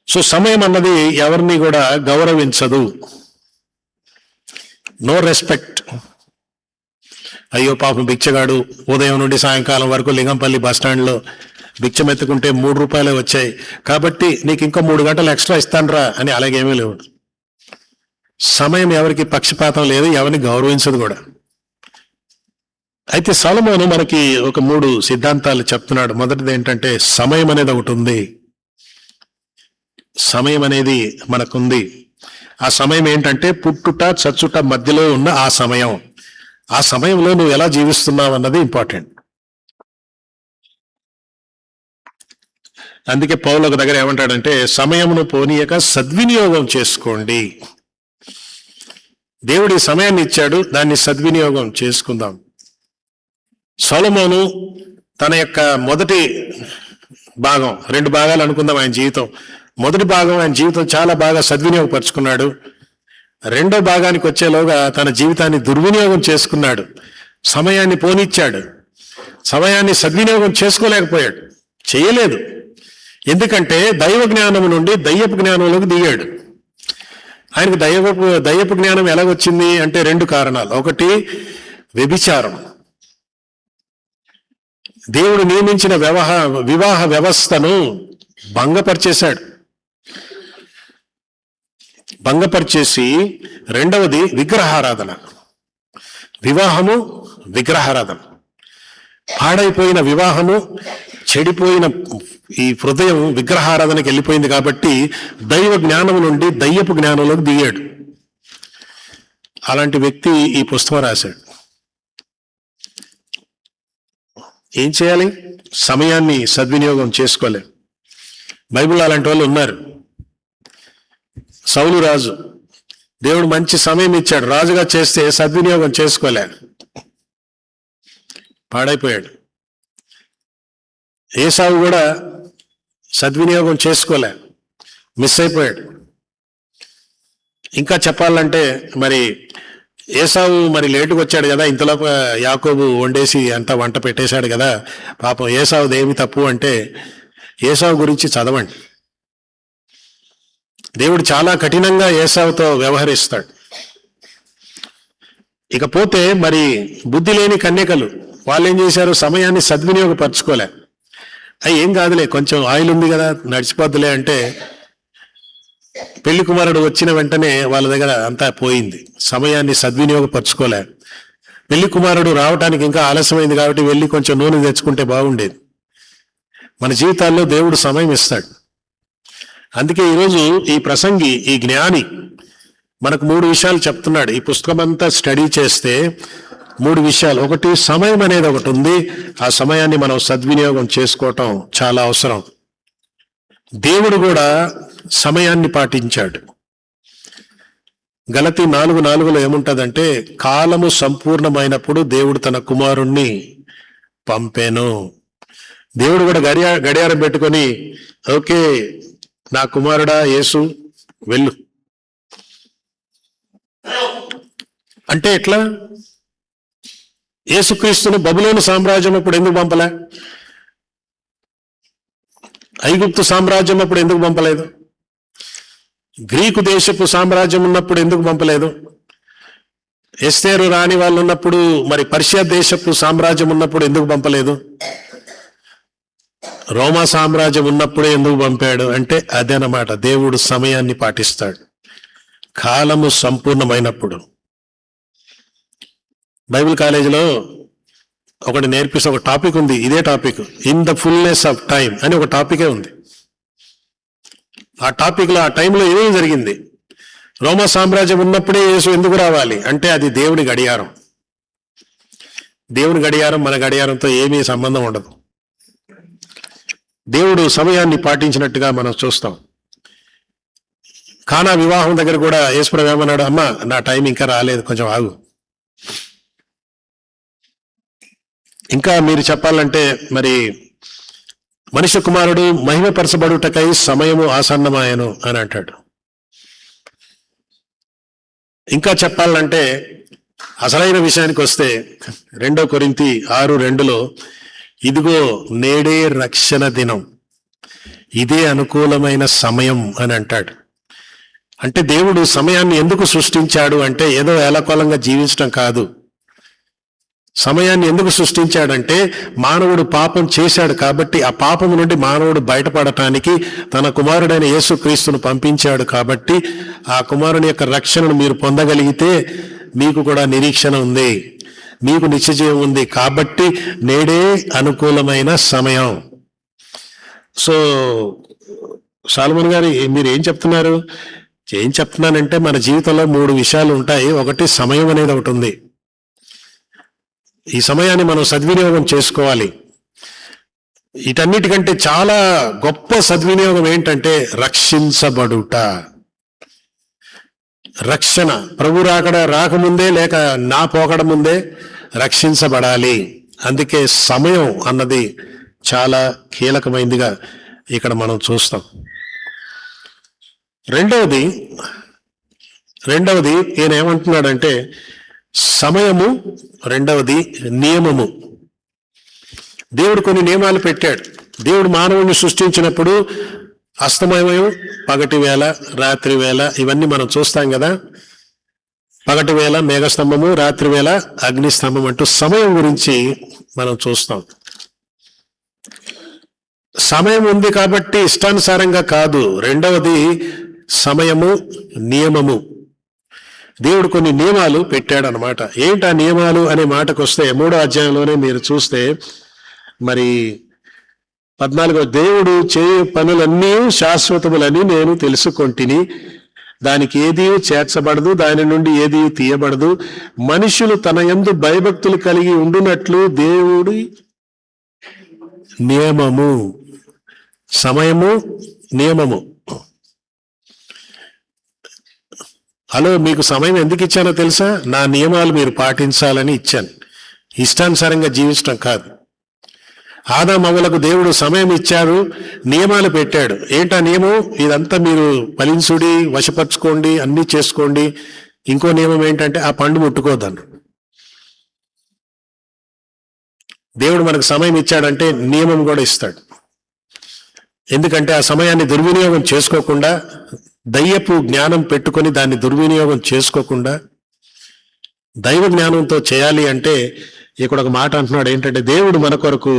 సో సమయం అన్నది ఎవరిని కూడా గౌరవించదు. No respect. అయ్యో పాపం బిచ్చగాడు ఉదయం నుండి సాయంకాలం వరకు లింగంపల్లి బస్టాండ్లో బిచ్చమెత్తుకుంటే 3 రూపాయలే వచ్చాయి కాబట్టి నీకు ఇంకా 3 గంటలు ఎక్స్ట్రా ఇస్తానురా అని అలాగేమీ లేవు. సమయం ఎవరికి పక్షపాతం లేదు, ఎవరిని గౌరవించదు కూడా. అయితే సొలొమోను మనకి ఒక 3 సిద్ధాంతాలు చెప్తున్నాడు. మొదటిది ఏంటంటే, సమయం అనేది ఒకటి ఉంది. సమయం అనేది మనకుంది. ఆ సమయం ఏంటంటే పుట్టుట చచ్చుట మధ్యలో ఉన్న ఆ సమయం. ఆ సమయంలో నువ్వు ఎలా జీవిస్తున్నావు అన్నది ఇంపార్టెంట్. అందుకే పౌలు ఒక దగ్గర ఏమంటాడంటే, సమయమును పోనీయక సద్వినియోగం చేసుకోండి. దేవుడి సమయాన్ని ఇచ్చాడు, దాన్ని సద్వినియోగం చేసుకుందాం. సొలొమోను తన యొక్క మొదటి భాగం, 2 భాగాలు అనుకుందాం ఆయన జీవితం. మొదటి భాగం ఆయన జీవితం చాలా బాగా సద్వినియోగపరుచుకున్నాడు. 2వ భాగానికి వచ్చేలోగా తన జీవితాన్ని దుర్వినియోగం చేసుకున్నాడు. సమయాన్ని పోనిచ్చాడు, సమయాన్ని సద్వినియోగం చేసుకోలేకపోయాడు, చేయలేదు. ఎందుకంటే దైవ జ్ఞానం నుండి దయ్యపు జ్ఞానంలోకి దిగాడు. ఆయనకు దయ్యపు జ్ఞానం ఎలాగొచ్చింది అంటే 2 కారణాలు. ఒకటి వ్యభిచారం. దేవుడు నియమించిన వివాహ వ్యవస్థను భంగపరిచేసి రెండవది విగ్రహారాధన. వివాహము విగ్రహారాధన. పాడైపోయిన వివాహము, చెడిపోయిన ఈ హృదయం విగ్రహారాధనకి వెళ్ళిపోయింది కాబట్టి దైవ జ్ఞానం నుండి దయ్యపు జ్ఞానంలోకి దిగాడు. అలాంటి వ్యక్తి ఈ పుస్తకం రాశాడు. ఏం చేయాలి? సమయాన్ని సద్వినియోగం చేసుకోలేం. బైబిల్లో అలాంటి వాళ్ళు ఉన్నారు. సౌలు రాజు, దేవుడు మంచి సమయం ఇచ్చాడు, రాజుగా చేస్తే సద్వినియోగం చేసుకోలే, పాడైపోయాడు. ఏసావు కూడా సద్వినియోగం చేసుకోలే, మిస్ అయిపోయాడు. ఇంకా చెప్పాలంటే మరి ఏసావు మరి లేటుగా వచ్చాడు కదా, ఇంతలో యాకోబు వండేసి అంతా వంట పెట్టేశాడు కదా, పాపం ఏసావుది ఏమి తప్పు అంటే ఏసావు గురించి చదవండి. దేవుడు చాలా కఠినంగా ఏసావుతో వ్యవహరిస్తాడు. ఇకపోతే మరి బుద్ధి లేని కన్యకలు, వాళ్ళు ఏం చేశారు? సమయాన్ని సద్వినియోగపరచుకోలే. ఏం కాదులే, కొంచెం ఆయిల్ ఉంది కదా నడిచిపోద్దులే అంటే పెళ్లి కుమారుడు వచ్చిన వెంటనే వాళ్ళ దగ్గర అంతా పోయింది. సమయాన్ని సద్వినియోగపరచుకోలే. పెళ్లి కుమారుడు రావటానికి ఇంకా ఆలస్యమైంది కాబట్టి వెళ్ళి కొంచెం నూనె తెచ్చుకుంటే బాగుండేది. మన జీవితాల్లో దేవుడు సమయం ఇస్తాడు. అందుకే ఈరోజు ఈ ప్రసంగి, ఈ జ్ఞాని మనకు 3 విషయాలు చెప్తున్నాడు. ఈ పుస్తకం అంతా స్టడీ చేస్తే 3 విషయాలు. ఒకటి, సమయం అనేది ఒకటి ఉంది. ఆ సమయాన్ని మనం సద్వినియోగం చేసుకోవటం చాలా అవసరం. దేవుడు కూడా సమయాన్ని పాటించాడు. గలతీ 4:4 ఏముంటదంటే, కాలము సంపూర్ణమైనప్పుడు దేవుడు తన కుమారుణ్ణి పంపెను. దేవుడు కూడా గడియారం పెట్టుకొని, ఓకే నా కుమారుడా యేసు వెళ్ళు అంటే ఎట్లా? యేసుక్రీస్తును బబులోను సామ్రాజ్యం అప్పుడు ఎందుకు పంపలే? ఐగుప్తు సామ్రాజ్యం అప్పుడు ఎందుకు పంపలేదు? గ్రీకు దేశపు సామ్రాజ్యం ఉన్నప్పుడు ఎందుకు పంపలేదు? ఎస్తేరు రాని వాళ్ళు ఉన్నప్పుడు, మరి పర్షియా దేశపు సామ్రాజ్యం ఉన్నప్పుడు ఎందుకు పంపలేదు? రోమా సామ్రాజ్యం ఉన్నప్పుడే ఎందుకు పంపాడు అంటే అదేనమాట, దేవుడు సమయాన్ని పాటిస్తాడు కాలము సంపూర్ణమైనప్పుడు. బైబిల్ కాలేజీలో ఒకటి నేర్పిస్తే ఒక టాపిక్ ఉంది, ఇదే topic, in the fullness of time అని ఒక టాపికే ఉంది. ఆ టాపిక్లో ఆ టైంలో ఏమేమి జరిగింది? రోమా సామ్రాజ్యం ఉన్నప్పుడే యేసు ఎందుకు రావాలి అంటే అది దేవుని గడియారం. దేవుని గడియారం మన గడియారంతో ఏమీ సంబంధం ఉండదు. దేవుడు సమయాన్ని పాటించినట్టుగా మనం చూస్తాం. కానా వివాహం దగ్గర కూడా యేసుప్రభు ఏమన్నాడు? అమ్మ, నా టైం ఇంకా రాలేదు, కొంచెం ఆగు. ఇంకా మీరు చెప్పాలంటే మరి మనుష్య కుమారుడు మహిమపరచబడుటకై సమయము ఆసన్నమాయను అని అంటాడు. ఇంకా చెప్పాలంటే అసలైన విషయానికి వస్తే 2 కొరింథీ 6:2 ఇదిగో నేడే రక్షణ దినం, ఇదే అనుకూలమైన సమయం అని అంటాడు. అంటే దేవుడు సమయాన్ని ఎందుకు సృష్టించాడు అంటే ఏదో ఏలకోలంగా జీవించడం కాదు. సమయాన్ని ఎందుకు సృష్టించాడంటే మానవుడు పాపం చేశాడు కాబట్టి ఆ పాపం నుండి మానవుడు బయటపడటానికి తన కుమారుడైన యేసుక్రీస్తును పంపించాడు. కాబట్టి ఆ కుమారుని యొక్క రక్షణను మీరు పొందగలిగితే మీకు కూడా నిరీక్షణ ఉంది, మీకు నిత్యజీవం ఉంది. కాబట్టి నేడే అనుకూలమైన సమయం. సో సాల్మన్ గారు మీరు ఏం చెప్తున్నారు? ఏం చెప్తున్నానంటే మన జీవితంలో 3 విషయాలు ఉంటాయి. ఒకటి సమయం అనేది ఒకటి ఉంది. ఈ సమయాన్ని మనం సద్వినియోగం చేసుకోవాలి. వీటన్నిటికంటే చాలా గొప్ప సద్వినియోగం ఏంటంటే రక్షించబడుట. రక్షణ ప్రభు రాకముందే లేక నా పోకడ ముందే రక్షించబడాలి. అందుకే సమయం అన్నది చాలా కీలకమైనదిగా ఇక్కడ మనం చూస్తాం. రెండవది ఈయన ఏమంటున్నాడంటే సమయము, రెండవది నియమము. దేవుడు కొన్ని నియమాలు పెట్టాడు. దేవుడు మానవుని సృష్టించినప్పుడు అస్తమయం, పగటి వేళ, రాత్రి వేళ ఇవన్నీ మనం చూస్తాం కదా. పగటి వేళ మేఘస్తంభము, రాత్రి వేళ అగ్నిస్తంభం అంటూ సమయం గురించి మనం చూస్తాం. సమయం ఉంది కాబట్టి ఇష్టానుసారంగా కాదు. రెండవది సమయము, నియమము. దేవుడు కొన్ని నియమాలు పెట్టాడు అనమాట. ఏంటి ఆ నియమాలు అనే మాటకు వస్తే 3వ అధ్యాయంలోనే మీరు చూస్తే మరి 14 దేవుడు చేయు పనులన్నీ శాశ్వతములని నేను తెలుసుకొంటిని, దానికి ఏదీ చేర్చబడదు, దాని నుండి ఏదీ తీయబడదు. మనుషులు తన యందు భయభక్తులు కలిగి ఉండునట్లు దేవుడి నియమము. సమయము, నియమము. హలో, మీకు సమయం ఎందుకు ఇచ్చానో తెలుసా? నా నియమాలు మీరు పాటించాలని ఇచ్చాను. ఇష్టానుసారంగా జీవించడం కాదు. ఆదాము అవ్వలకు దేవుడు సమయం ఇచ్చారు, నియమాలు పెట్టాడు. ఏంటా నియమం? ఇదంతా మీరు ఫలించుడి, వశపరచుకోండి, అన్నీ చేసుకోండి. ఇంకో నియమం ఏంటంటే ఆ పండు ముట్టుకోవద్దని. దేవుడు మనకు సమయం ఇచ్చాడంటే నియమం కూడా ఇస్తాడు. ఎందుకంటే ఆ సమయాన్ని దుర్వినియోగం చేసుకోకుండా, దయ్యపు జ్ఞానం పెట్టుకొని దాన్ని దుర్వినియోగం చేసుకోకుండా దైవ జ్ఞానంతో చేయాలి అంటే ఇక్కడ ఒక మాట అంటున్నాడు. ఏంటంటే దేవుడు మన కొరకు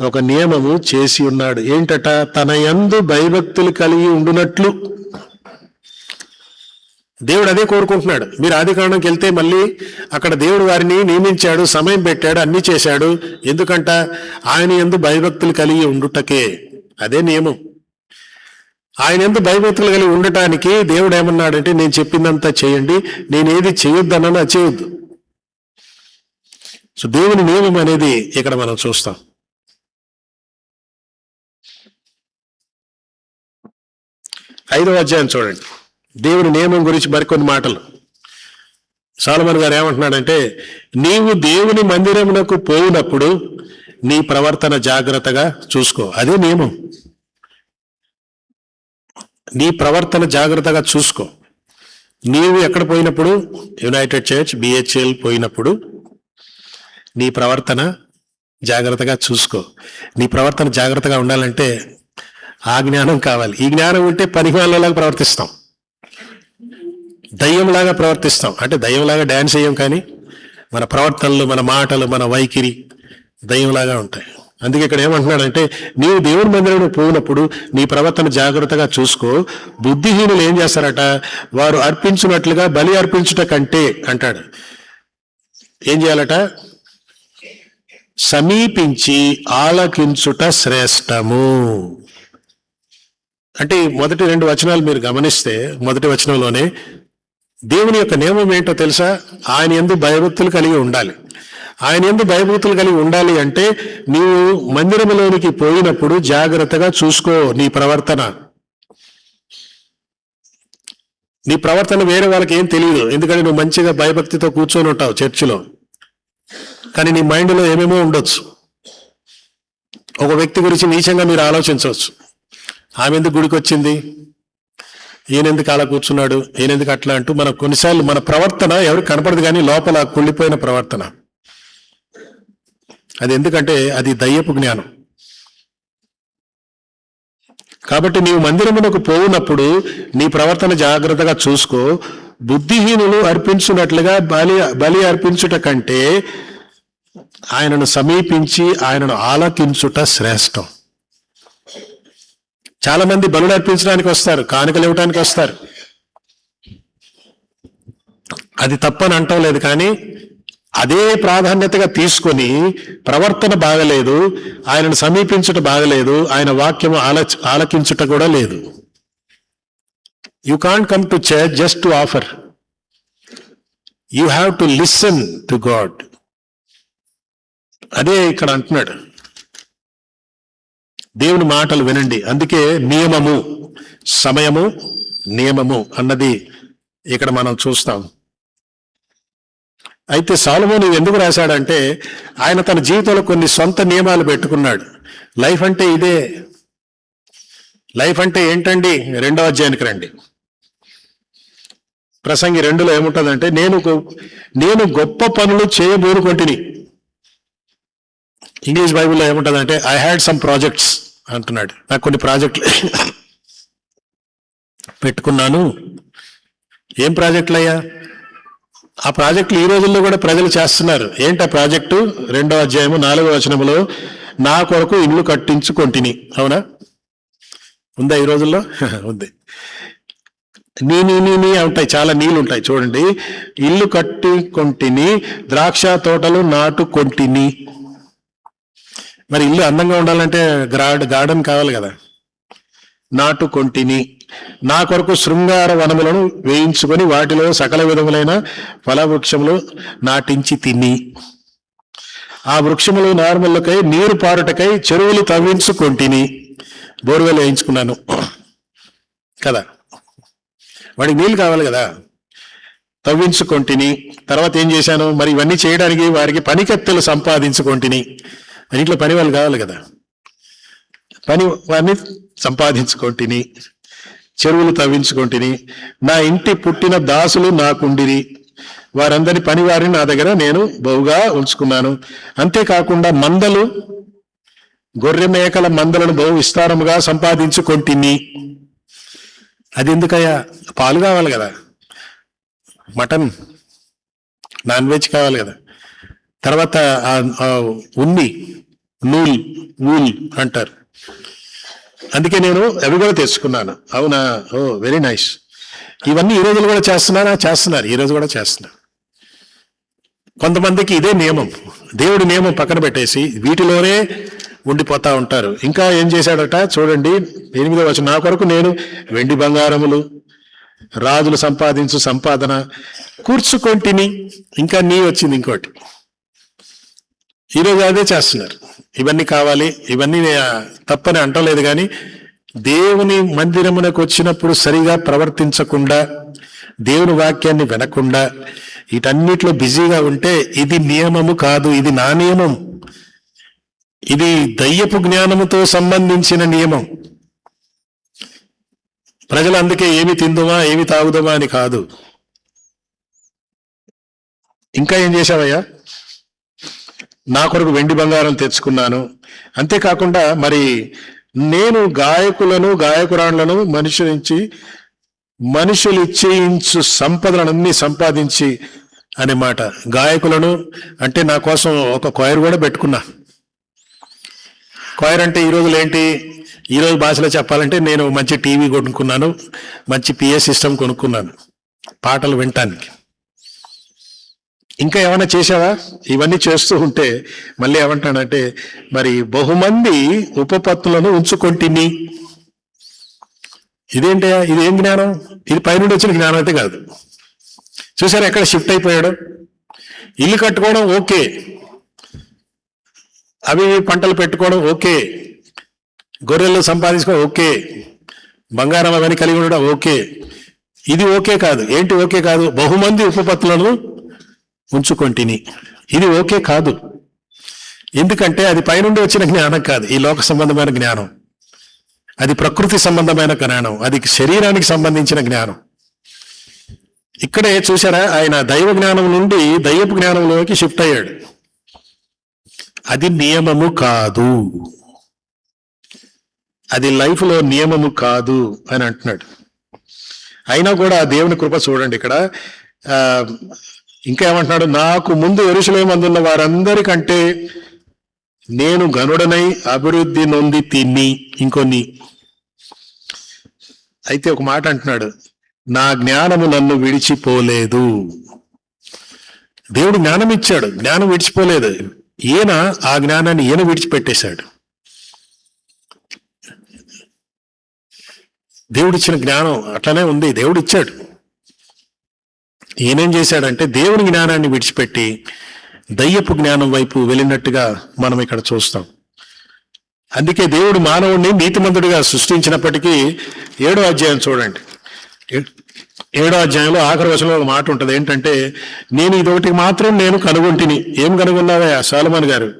ఒక నియమము చేసి ఉన్నాడు. ఏంటట? తన యందు భయభక్తులు కలిగి ఉండునట్లు. దేవుడు అదే కోరుకుంటున్నాడు. మీరు ఆదికాండంకి వెళ్తే మళ్ళీ అక్కడ దేవుడు వారిని నియమించాడు, సమయం పెట్టాడు, అన్ని చేశాడు. ఎందుకంట? ఆయన యందు భయభక్తులు కలిగి ఉండుటకే. అదే నియమం. ఆయన యందు భయభక్తులు కలిగి ఉండటానికి దేవుడు ఏమన్నాడంటే నేను చెప్పిందంతా చేయండి, నేనేది చేయొద్దన్నా చేయొద్దు. సో దేవుని నియమం అనేది ఇక్కడ మనం చూస్తాం. ఐదవ అధ్యాయం చూడండి. దేవుని నియమం గురించి మరికొన్ని మాటలు. సొలొమోను గారు ఏమంటున్నాడంటే నీవు దేవుని మందిరమునకు పోయినప్పుడు నీ ప్రవర్తన జాగ్రత్తగా చూసుకో. అదే నియమం. నీ ప్రవర్తన జాగ్రత్తగా చూసుకో. నీవు ఎక్కడ పోయినప్పుడు? యునైటెడ్ చర్చ్, బిహెచ్ఎల్ పోయినప్పుడు నీ ప్రవర్తన జాగ్రత్తగా చూసుకో. నీ ప్రవర్తన జాగ్రత్తగా ఉండాలంటే ఆ జ్ఞానం కావాలి. ఈ జ్ఞానం ఉంటే పనికిమాలినలాగా ప్రవర్తిస్తాం, దయ్యంలాగా ప్రవర్తిస్తాం. అంటే దయ్యంలాగా డ్యాన్స్ చేయం, కానీ మన ప్రవర్తనలు, మన మాటలు, మన వైఖరి దయ్యంలాగా ఉంటాయి. అందుకే ఇక్కడ ఏమంటున్నాడంటే నీవు దేవుని మందిరంలో పోయినప్పుడు నీ ప్రవర్తన జాగ్రత్తగా చూసుకో. బుద్ధిహీనులు ఏం చేస్తారట? వారు అర్పించున్నట్లుగా బలి అర్పించుట కంటే అంటాడు. ఏం చేయాలట? సమీపించి ఆలకించుట శ్రేష్టము. అంటే ఈ మొదటి 2 వచనాలు మీరు గమనిస్తే, మొదటి వచనంలోనే దేవుని యొక్క నియమం ఏంటో తెలుసా? ఆయన యందు భయభక్తులు కలిగి ఉండాలి. ఆయన యందు భయభక్తులు కలిగి ఉండాలి అంటే నీవు మందిరంలోనికి పోయినప్పుడు జాగ్రత్తగా చూసుకో నీ ప్రవర్తన. నీ ప్రవర్తన వేరే వాళ్ళకి ఏం తెలియదు, ఎందుకంటే నువ్వు మంచిగా భయభక్తితో కూర్చొని ఉంటావు చర్చిలో, కానీ నీ మైండ్లో ఏమేమో ఉండొచ్చు. ఒక వ్యక్తి గురించి నీచంగా మీరు ఆలోచించవచ్చు. ఆమె ఎందుకు గుడికి వచ్చింది, ఈయనెందుకు అలా కూర్చున్నాడు, ఈయనెందుకు అట్లా అంటూ మన కొన్నిసార్లు మన ప్రవర్తన ఎవరికి కనపడదు, కానీ లోపల కుళ్ళిపోయిన ప్రవర్తన. అది ఎందుకంటే అది దయ్యపు జ్ఞానం. కాబట్టి నీవు మందిరమునకు పోవునప్పుడు నీ ప్రవర్తన జాగ్రత్తగా చూసుకో. బుద్ధిహీనులు అర్పించున్నట్లుగా బలి అర్పించుట కంటే ఆయనను సమీపించి ఆయనను ఆలకించుట శ్రేష్టం. చాలా మంది బలులు అర్పించడానికి వస్తారు, కానుకలు ఇవ్వడానికి వస్తారు. అది తప్పని అంటం లేదు, కానీ అదే ప్రాధాన్యతగా తీసుకొని ప్రవర్తన బాగలేదు, ఆయనను సమీపించుట బాగలేదు, ఆయన వాక్యము ఆలకించుట కూడా లేదు. You can't come to church just to offer. You have to listen to God. అదే ఇక్కడ అంటున్నాడు, దేవుని మాటలు వినండి. అందుకే నియమము, సమయము, నియమము అన్నది ఇక్కడ మనం చూస్తాం. అయితే సొలొమోను ఎందుకు రాశాడంటే ఆయన తన జీవితంలో కొన్ని సొంత నియమాలు పెట్టుకున్నాడు. లైఫ్ అంటే ఇదే. లైఫ్ అంటే ఏంటండి? 2వ అధ్యాయానికి రండి. ప్రసంగి 2లో ఏముంటుందంటే, నేను గొప్ప పనులు చేయబోనుకొంటిని. ఇంగ్లీష్ బైబిల్లో ఏముంటుందంటే ఐ హ్యాడ్ సమ్ ప్రాజెక్ట్స్ అంటున్నాడు. నాకు కొన్ని ప్రాజెక్టులు పెట్టుకున్నాను. ఏం ప్రాజెక్టులు అయ్యా? ఆ ప్రాజెక్టులు ఈ రోజుల్లో కూడా ప్రజలు చేస్తున్నారు. ఏంటి ఆ ప్రాజెక్టు? 2వ అధ్యాయము 4వ వచనములో, నా కొరకు ఇల్లు కట్టించుకొంటిని. అవునా? ఉందా ఈ రోజుల్లో? ఉంది. నీ ఉంటాయి, చాలా నీళ్ళు ఉంటాయి చూడండి. ఇల్లు కట్టుకొంటిని, ద్రాక్ష తోటలు నాటుకొంటిని. మరి ఇల్లు అందంగా ఉండాలంటే గార్డెన్ కావాలి కదా. నాటుకొంటిని, నా కొరకు శృంగార వనములను వేయించుకొని వాటిలో సకల విధములైన ఫలవృక్షములు నాటించి తిని, ఆ వృక్షములు నార్మల్లకై నీరు పారుటకై చెరువులు తవ్వించుకొంటిని. బోర్వెల్ వేయించుకున్నాను కదా, వాడికి నీళ్ళు కావాలి కదా, తవ్వించుకొంటిని. తర్వాత ఏం చేశాను? మరి ఇవన్నీ చేయడానికి వారికి పనికత్తెలు సంపాదించుకొంటిని. ఇంట్లో పని వాళ్ళు కావాలి కదా, పని వారిని సంపాదించుకొంటిని, చెరువులు తవ్వించుకొంటిని. నా ఇంటి పుట్టిన దాసులు నాకుండిరి, వారందరి పని వారిని నా దగ్గర నేను బహుగా ఉంచుకున్నాను. అంతేకాకుండా మందలు, గొర్రె మేకల మందలను బహు విస్తారముగా సంపాదించుకొంటిని. అది ఎందుకయ్యా? పాలు కావాలి కదా, మటన్, నాన్ వెజ్ కావాలి కదా. తర్వాత ఉన్ని, ఊల్ అంటారు. అందుకే నేను అవి కూడా తెచ్చుకున్నాను. అవునా? ఓ వెరీ నైస్. ఇవన్నీ ఈ రోజులు కూడా చేస్తున్నారు, ఈ రోజు కూడా చేస్తున్నారు. కొంతమందికి ఇదే నియమం, దేవుడి నియమం పక్కన పెట్టేసి వీటిలోనే ఉండిపోతా ఉంటారు. ఇంకా ఏం చేశాడట చూడండి, 8వ వచనం, నా కొరకు నేను వెండి బంగారములు, రాజులు సంపాదించు సంపాదన కూర్చుకొంటిని. ఇంకా నీ వచ్చింది ఇంకోటి. ఈరోజు అదే చేస్తున్నారు. ఇవన్నీ కావాలి, ఇవన్నీ తప్పని అంటలేదు, కానీ దేవుని మందిరమునకు వచ్చినప్పుడు సరిగా ప్రవర్తించకుండా, దేవుని వాక్యాన్ని వినకుండా, వీటన్నిటిలో బిజీగా ఉంటే ఇది నియమము కాదు, ఇది నా నియమం. ఇది దయ్యపు జ్ఞానముతో సంబంధించిన నియమం. ప్రజలు అందుకే ఏమి తిందుమా, ఏమి తాగుదామా అని కాదు. ఇంకా ఏం చేశావయ్యా? నా కొరకు వెండి బంగారం తెచ్చుకున్నాను. అంతేకాకుండా మరి నేను గాయకులను, గాయకురాళ్లను మనుషులు ఇచ్చేయించు సంపదలన్నీ సంపాదించి అనే మాట. గాయకులను అంటే నా కోసం ఒక క్వైర్ కూడా పెట్టుకున్నా. క్వైర్ అంటే ఈ రోజులు ఏంటి? ఈ రోజు భాషలో చెప్పాలంటే నేను మంచి టీవీ కొనుక్కున్నాను, మంచి పిఏ సిస్టమ్ కొనుక్కున్నాను పాటలు వినటానికి. ఇంకా ఏమైనా చేసావా? ఇవన్నీ చేస్తూ ఉంటే మళ్ళీ ఏమంటానంటే, మరి బహుమంది ఉపపత్తులను ఉంచుకొంటిని. ఇదేంటయా, ఇది ఏం జ్ఞానం? ఇది పైనుండి వచ్చిన జ్ఞానం అయితే కాదు. చూసారా ఎక్కడ షిఫ్ట్ అయిపోయాడు? ఇల్లు కట్టుకోవడం ఓకే, అవి పంటలు పెట్టుకోవడం ఓకే, గొర్రెలు సంపాదించుకోవడం ఓకే, బంగారం అవన్నీ కలిగి ఉండడం ఓకే. ఇది ఓకే కాదు. ఏంటి ఓకే కాదు? బహుమంది ఉపపత్తులను ఉంచుకొంటిని. ఇది ఓకే కాదు. ఎందుకంటే అది పైనుండి వచ్చిన జ్ఞానం కాదు, ఈ లోక సంబంధమైన జ్ఞానం. అది ప్రకృతి సంబంధమైన జ్ఞానం, అది శరీరానికి సంబంధించిన జ్ఞానం. ఇక్కడే చూసారా, ఆయన దైవ జ్ఞానం నుండి దయ్యపు జ్ఞానంలోకి షిఫ్ట్ అయ్యాడు. అది నియమము కాదు, అది లైఫ్లో నియమము కాదు అని అంటున్నాడు. అయినా కూడా దేవుని కృప చూడండి. ఇక్కడ ఇంకా ఏమంటున్నాడు? నాకు ముందు యెరూషలేము అందున్న వారందరికంటే నేను గనుడనై అభివృద్ధి నొంది తిని. ఇంకొన్ని అయితే ఒక మాట అంటున్నాడు, నా జ్ఞానము నన్ను విడిచిపోలేదు. దేవుడు జ్ఞానం ఇచ్చాడు, జ్ఞానం విడిచిపోలేదు. ఈయన ఆ జ్ఞానాన్ని ఈయన విడిచిపెట్టేశాడు. దేవుడిచ్చిన జ్ఞానం అట్లనే ఉంది, దేవుడు ఇచ్చాడు. ఈయనేం చేశాడంటే దేవుని జ్ఞానాన్ని విడిచిపెట్టి దయ్యపు జ్ఞానం వైపు వెళ్ళినట్టుగా మనం ఇక్కడ చూస్తాం. అందుకే దేవుడు మానవుడిని నీతిమంతుడిగా సృష్టించినప్పటికీ 7వ అధ్యాయం చూడండి. 7వ అధ్యాయంలో ఆఖరి వచనంలో ఒక మాట ఉంటుంది. ఏంటంటే, నేను ఇదొకటి మాత్రం నేను కనుగొంటిని. ఏం కనుగొన్నావా సొలొమోను గారు?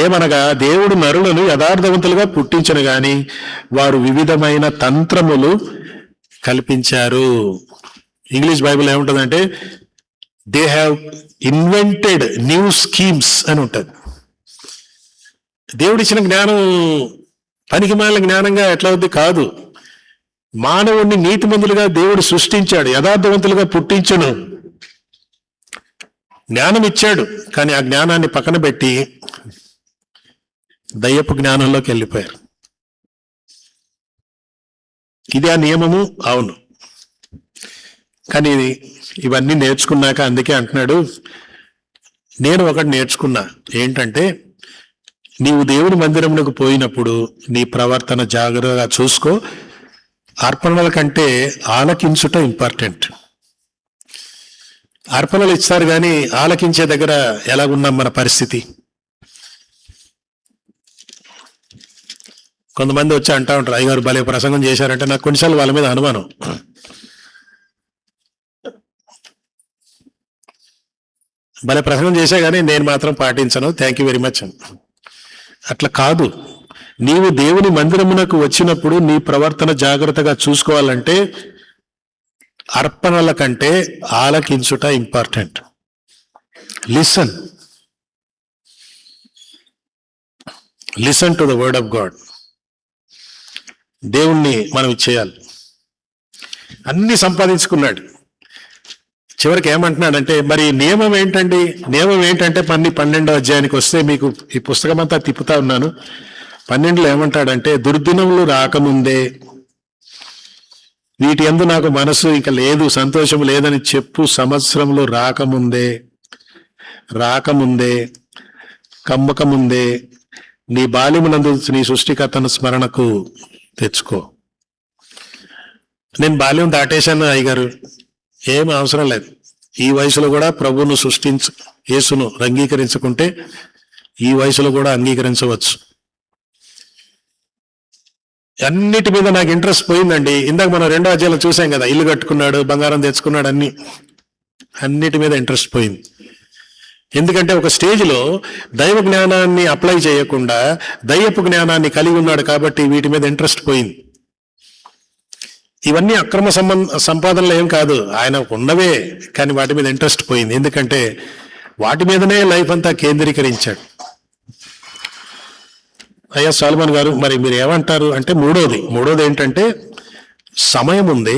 ఏమనగా, దేవుడు నరులను యథార్థవంతులుగా పుట్టించను గాని వారు వివిధమైన తంత్రములు కల్పించారు. ఇంగ్లీష్ బైబిల్ ఏముంటుందంటే, they have invented new schemes అని ఉంటుంది. దేవుడిచ్చిన జ్ఞానం పనికిమాలిన జ్ఞానంగా ఎట్లా అవుద్ది? కాదు. మానవుణ్ణి నీతిమంతులుగా దేవుడు సృష్టించాడు, యథార్థవంతులుగా పుట్టించను, జ్ఞానం ఇచ్చాడు. కానీ ఆ జ్ఞానాన్ని పక్కన పెట్టి దయ్యపు జ్ఞానంలోకి వెళ్ళిపోయారు. ఇది ఆ నియమము? అవును. కానీ ఇవన్నీ నేర్చుకున్నాక అందుకే అంటున్నాడు, నేను ఒకటి నేర్చుకున్నా. ఏంటంటే, నీవు దేవుని మందిరమునకు పోయినప్పుడు నీ ప్రవర్తన జాగ్రత్తగా చూసుకో. అర్పణల కంటే ఆలకించుట ఇంపార్టెంట్. అర్పణలు ఇస్తారు కానీ ఆలకించే దగ్గర ఎలాగున్నాం మన పరిస్థితి? కొంతమంది వచ్చి అంటా ఉంటారు, అయ్యగారు భలే ప్రసంగం చేశారంటే నాకు కొన్నిసార్లు వాళ్ళ మీద అనుమానం. భలే ప్రసంగం చేశా కానీ నేను మాత్రం పాటించను, థ్యాంక్ యూ వెరీ మచ్ అని. అట్లా కాదు. నీవు దేవుని మందిరమునకు వచ్చినప్పుడు నీ ప్రవర్తన జాగ్రత్తగా చూసుకోవాలంటే అర్పణల కంటే ఆలకించుట important. Listen to the word of God. దేవుణ్ణి మనం చేయాలి. అన్ని సంపాదించుకున్నాడు. చివరికి ఏమంటున్నాడంటే, మరి నియమం ఏంటండి? నియమం ఏంటంటే 12వ అధ్యాయానికి వస్తే మీకు ఈ పుస్తకం అంతా తిప్పుతా ఉన్నాను. 12లో ఏమంటాడంటే, దుర్దినములు రాకముందే వీటి యందు నాకు మనసు ఇక లేదు, సంతోషం లేదని చెప్పు సంవత్సరంలో రాకముందే కమ్మకముందే నీ బాల్యమునందు నీ సృష్టికర్తను స్మరణకు తెచ్చుకో. నేను బాల్యం దాటేశాను అయ్యగారు, ఏం అవసరం లేదు. ఈ వయసులో కూడా ప్రభువును యేసును అంగీకరించుకుంటే ఈ వయసులో కూడా అంగీకరించవచ్చు. అన్నిటి మీద నాకు ఇంట్రెస్ట్ పోయిందండి. ఇందాక మనం 2వ అధ్యాయంలో చూసాం కదా, ఇల్లు కట్టుకున్నాడు, బంగారం తెచ్చుకున్నాడు, అన్నిటి మీద ఇంట్రెస్ట్ పోయింది. ఎందుకంటే ఒక స్టేజ్లో దైవ జ్ఞానాన్ని అప్లై చేయకుండా దయ్యపు జ్ఞానాన్ని కలిగి ఉన్నాడు కాబట్టి వీటి మీద ఇంట్రెస్ట్ పోయింది. ఇవన్నీ అక్రమ సంపాదనలు ఏం కాదు, ఆయన ఉన్నవే, కానీ వాటి మీద ఇంట్రెస్ట్ పోయింది. ఎందుకంటే వాటి మీదనే లైఫ్ అంతా కేంద్రీకరించాడు. అయ్యా సొలొమోను గారు, మరి మీరు ఏమంటారు అంటే, మూడోది ఏంటంటే సమయం ఉంది,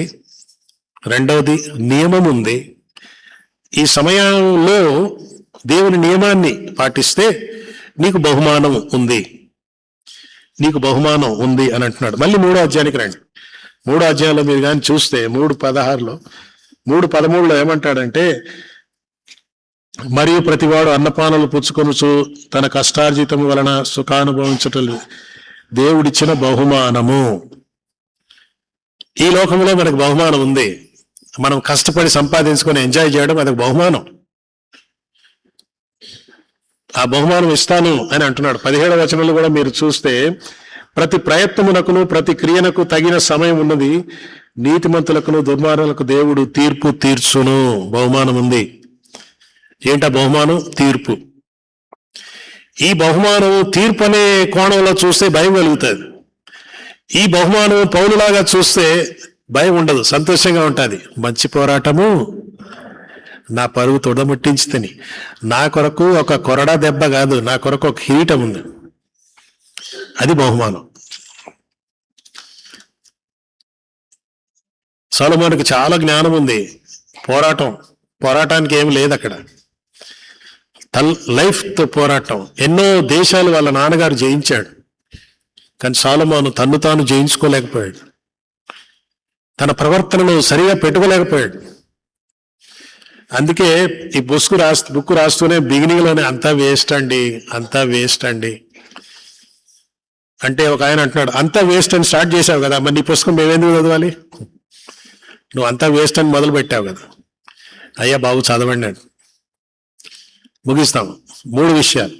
రెండవది నియమం ఉంది. ఈ సమయంలో దేవుని నియమాన్ని పాటిస్తే నీకు బహుమానం ఉంది అని అంటున్నాడు. మళ్ళీ 3వ అధ్యాయానికి రండి. 3వ అధ్యాయంలో మీరు కానీ చూస్తే 3:16లో 3:13లో ఏమంటాడంటే, మరియు ప్రతివాడు అన్నపానలు పుచ్చుకొనుచు తన కష్టార్జితము వలన సుఖానుభవించటం దేవుడిచ్చిన బహుమానము. ఈ లోకంలో మనకు బహుమానం ఉంది. మనం కష్టపడి సంపాదించుకొని ఎంజాయ్ చేయడం అదొక బహుమానం. ఆ బహుమానం ఇస్తాను అని అంటున్నాడు. 17వ వచనంలో కూడా మీరు చూస్తే, ప్రతి ప్రయత్నమునకును ప్రతి క్రియనకు తగిన సమయం ఉన్నది, నీతిమంతులకును దుర్మార్గులకు దేవుడు తీర్పు తీర్చును. బహుమానం ఉంది. ఏంటా బహుమానం? తీర్పు. ఈ బహుమానం తీర్పు అనే కోణంలో చూస్తే భయం కలుగుతుంది. ఈ బహుమానం పౌలులాగా చూస్తే భయం ఉండదు, సంతోషంగా ఉంటుంది. మంచి పోరాటము, నా పరువు తొడముట్టించుతని. నా కొరకు ఒక కొరడా దెబ్బ కాదు, నా కొరకు ఒక కిరీటం ఉంది. అది బహుమానం. సొలొమోనుకి చాలా జ్ఞానం ఉంది. పోరాటానికి ఏమి లేదు అక్కడ. లైఫ్తో పోరాటం. ఎన్నో దేశాలు వాళ్ళ నాన్నగారు జయించాడు, కానీ సొలొమోను తన్ను తాను జయించుకోలేకపోయాడు. తన ప్రవర్తనను సరిగా పెట్టుకోలేకపోయాడు. అందుకే ఈ బుక్ రాస్తూనే బిగినింగ్లోనే అంతా వేస్ట్ అండి అంటే ఒక ఆయన అంటున్నాడు, అంతా వేస్ట్ అని స్టార్ట్ చేసావు కదా, మరి నీ పుస్తకం మేమేందుకు చదవాలి? నువ్వు అంతా వేస్ట్ అని మొదలు పెట్టావు కదా. అయ్యా బాబు చదవండి అని ముగిస్తాము. 3 విషయాలు.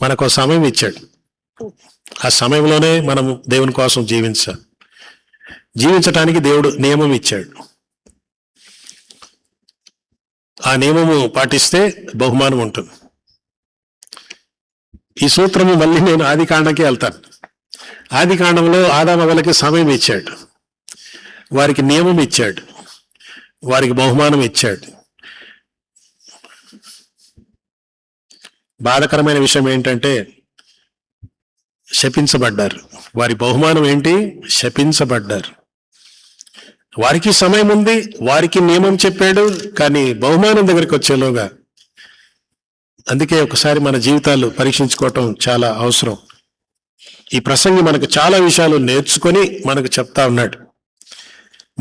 మనకు సమయం ఇచ్చాడు. ఆ సమయంలోనే మనం దేవుని కోసం జీవించటానికి దేవుడు నియమం ఇచ్చాడు. ఆ నియమము పాటిస్తే బహుమానం ఉంటుంది. ఈ సూత్రము మళ్ళీ నేను ఆదికాండంకి వెళ్తాను. ఆదికాండంలో ఆదామవ్వలకి సమయం ఇచ్చాడు, వారికి నియమం ఇచ్చాడు, వారికి బహుమానం ఇచ్చాడు. బాధకరమైన విషయం ఏంటంటే శపించబడ్డారు. వారి బహుమానం ఏంటి? శపించబడ్డారు. వారికి సమయం ఉంది, వారికి నియమం చెప్పాడు, కానీ బహుమానం దగ్గరికి వచ్చేలోగా. అందుకే ఒకసారి మన జీవితాలు పరీక్షించుకోవటం చాలా అవసరం. ఈ ప్రసంగి మనకు చాలా విషయాలు నేర్చుకొని మనకు చెప్తా ఉన్నాడు.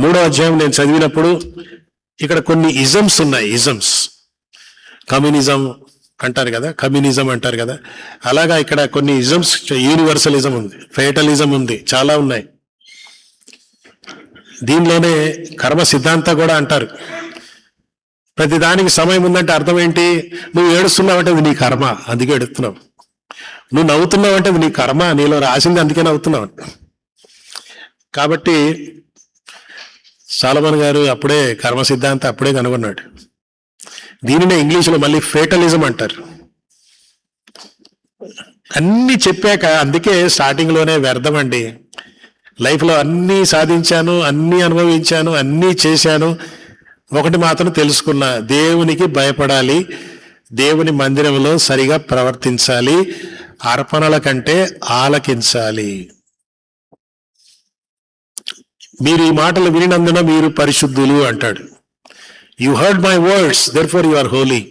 3వ అధ్యాయం నేను చదివినప్పుడు ఇక్కడ కొన్ని ఇజమ్స్ ఉన్నాయి. కమ్యూనిజం అంటారు కదా, అలాగా ఇక్కడ కొన్ని ఇజమ్స్. యూనివర్సలిజం ఉంది, ఫేటలిజం ఉంది, చాలా ఉన్నాయి. దీనిలోనే కర్మ సిద్ధాంతం కూడా అంటారు. ప్రతిదానికి సమయం ఉందంటే అర్థం ఏంటి? నువ్వు ఏడుస్తున్నావంటే అది నీ కర్మ, అందుకే ఏడుస్తున్నావు. నువ్వు నవ్వుతున్నావంటే అది నీ కర్మ, నీలో రాసింది అందుకే నవ్వుతున్నావు. కాబట్టి సొలొమోను గారు అప్పుడే కర్మ సిద్ధాంతం అప్పుడే కనుగొన్నాడు. దీనినే ఇంగ్లీష్లో మళ్ళీ ఫేటలిజం అంటారు. అన్ని చెప్పాక, అందుకే స్టార్టింగ్లోనే వ్యర్థమండి. లైఫ్లో అన్నీ సాధించాను, అన్నీ అనుభవించాను, అన్నీ చేశాను, ఒకటి మాత్రం తెలుసుకున్నా, దేవునికి భయపడాలి, దేవుని మందిరంలో సరిగా ప్రవర్తించాలి, అర్పణల కంటే ఆలకించాలి. మీరు ఈ మాటలు వినినందున మీరు పరిశుద్ధులు అంటాడు. You heard my words, therefore you are holy.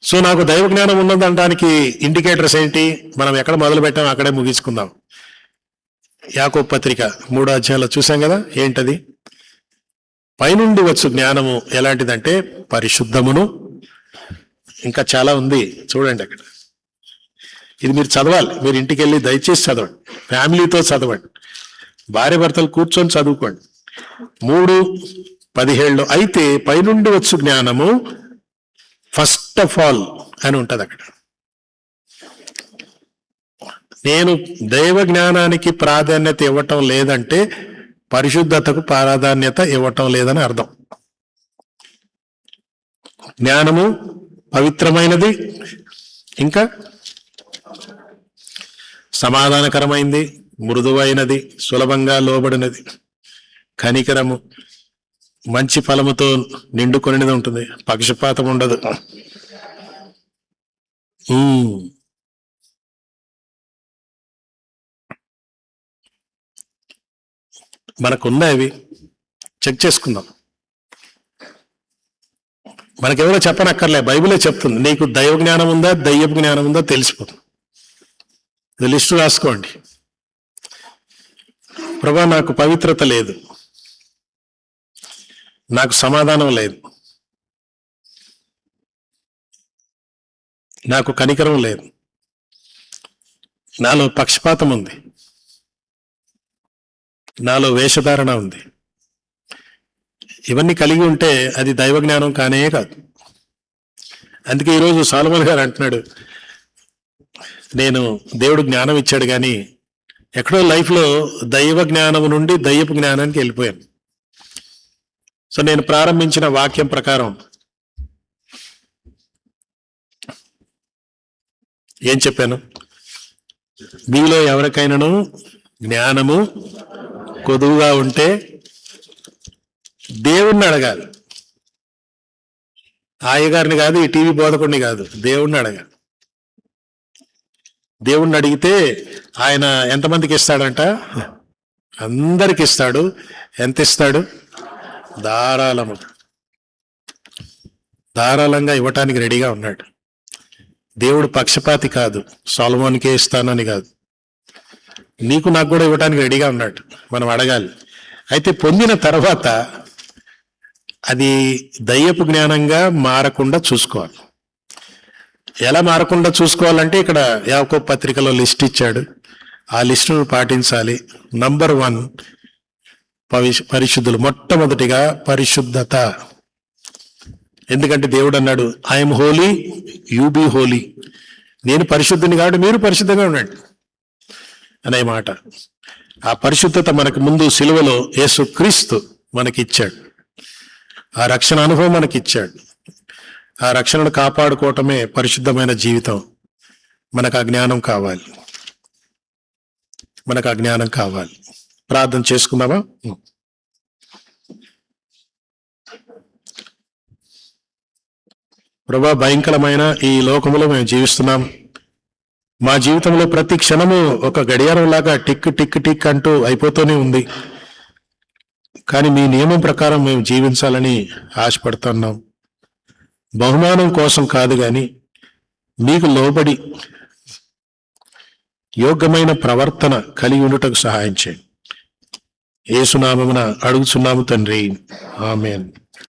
So నాకు దైవ జ్ఞానం ఉన్నదనడానికి ఇండికేటర్స్ ఏంటి? మనం ఎక్కడ మొదలు పెట్టాం అక్కడే ముగించుకుందాం. యాకోబు పత్రిక 3వ అధ్యాయంలో చూసాం కదా. ఏంటది? పైనుండి వచ్చు జ్ఞానము ఎలాంటిదంటే పరిశుద్ధమును, ఇంకా చాలా ఉంది చూడండి అక్కడ. ఇది మీరు చదవాలి, మీరు ఇంటికి వెళ్ళి దయచేసి చదవండి, ఫ్యామిలీతో చదవండి, భార్య భర్తలు కూర్చొని చదువుకోండి. 3:17 అయితే పైనుండి వచ్చు జ్ఞానము ఫస్ట్ ఆఫ్ ఆల్ అని ఉంటుంది అక్కడ. నేను దైవ జ్ఞానానికి ప్రాధాన్యత ఇవ్వటం లేదంటే పరిశుద్ధతకు ప్రాధాన్యత ఇవ్వటం లేదని అర్థం. జ్ఞానము పవిత్రమైనది, ఇంకా సమాధానకరమైనది, మృదువైనది, సులభంగా లోబడినది, కనికరము, మంచి ఫలముతో నిండుకొనిది ఉంటుంది, పక్షపాతం ఉండదు. మనకున్నాయి, అవి చెక్ చేసుకుందాం. మనకెవరో చెప్పనక్కర్లే, బైబిలే చెప్తుంది. నీకు దైవ జ్ఞానం ఉందా, దయ్యపు జ్ఞానం ఉందా తెలిసిపోతుంది. లిస్టు రాసుకోండి. ప్రభా నాకు పవిత్రత లేదు, నాకు సమాధానం లేదు, నాకు కనికరం లేదు, నాలో పక్షపాతం ఉంది, నాలో వేషధారణ ఉంది. ఇవన్నీ కలిగి ఉంటే అది దైవ జ్ఞానం కానే కాదు. అందుకే ఈరోజు సొలొమోన్ గారు అంటున్నాడు, నేను దేవుడు జ్ఞానం ఇచ్చాడు కానీ ఎక్కడో లైఫ్లో దైవ జ్ఞానం నుండి దయ్యపు జ్ఞానానికి వెళ్ళిపోయాను. సో నేను ప్రారంభించిన వాక్యం ప్రకారం ఏం చెప్పాను? మీలో ఎవరికైనాను జ్ఞానము కొదువుగా ఉంటే దేవుణ్ణి అడగాలి. అయ్యగారిని కాదు, ఈ టీవీ బోధకుడిని కాదు, దేవుణ్ణి అడగాలి. దేవుణ్ణి అడిగితే ఆయన ఎంతమందికి ఇస్తాడంట? అందరికి ఇస్తాడు. ఎంత ఇస్తాడు? ధారాళంగా ఇవ్వటానికి రెడీగా ఉన్నాడు. దేవుడు పక్షపాతి కాదు, సొలొమోనుకే ఇస్తానని కాదు, నీకు నాకు కూడా ఇవ్వటానికి రెడీగా ఉన్నాడు. మనం అడగాలి. అయితే పొందిన తర్వాత అది దయ్యపు జ్ఞానంగా మారకుండా చూసుకోవాలి. ఎలా మారకుండా చూసుకోవాలంటే ఇక్కడ యాకోబు పత్రికలో లిస్ట్ ఇచ్చాడు. ఆ లిస్టును పాటించాలి. నంబర్ 1 పరిశుద్ధులు. మొట్టమొదటిగా పరిశుద్ధత. ఎందుకంటే దేవుడు అన్నాడు, I'm holy, you be holy. నేను పరిశుద్ధుని కాబట్టి మీరు పరిశుద్ధంగా ఉండండి అనే మాట. ఆ పరిశుద్ధత మనకు ముందు సిలువలో యేసు క్రీస్తు మనకిచ్చాడు. ఆ రక్షణ అనుభవం మనకిచ్చాడు. ఆ రక్షణను కాపాడుకోవటమే పరిశుద్ధమైన జీవితం. మనకు ఆ జ్ఞానం కావాలి. ప్రార్థన చేసుకుందామా? ప్రభువా, భయంకరమైన ఈ లోకంలో మేము జీవిస్తున్నాం. మా జీవితంలో ప్రతి క్షణము ఒక గడియారంలాగా టిక్ టిక్ టిక్ అంటూ అయిపోతూనే ఉంది. కానీ మీ నియమం ప్రకారం మేము జీవించాలని ఆశపడుతున్నాం. బహుమానం కోసం కాదు కానీ మీకు లోబడి యోగ్యమైన ప్రవర్తన కలిగి ఉండుటకు సహాయం చేయండి. యేసు నామమున అడుగుచున్నాము తండ్రి, ఆమేన్.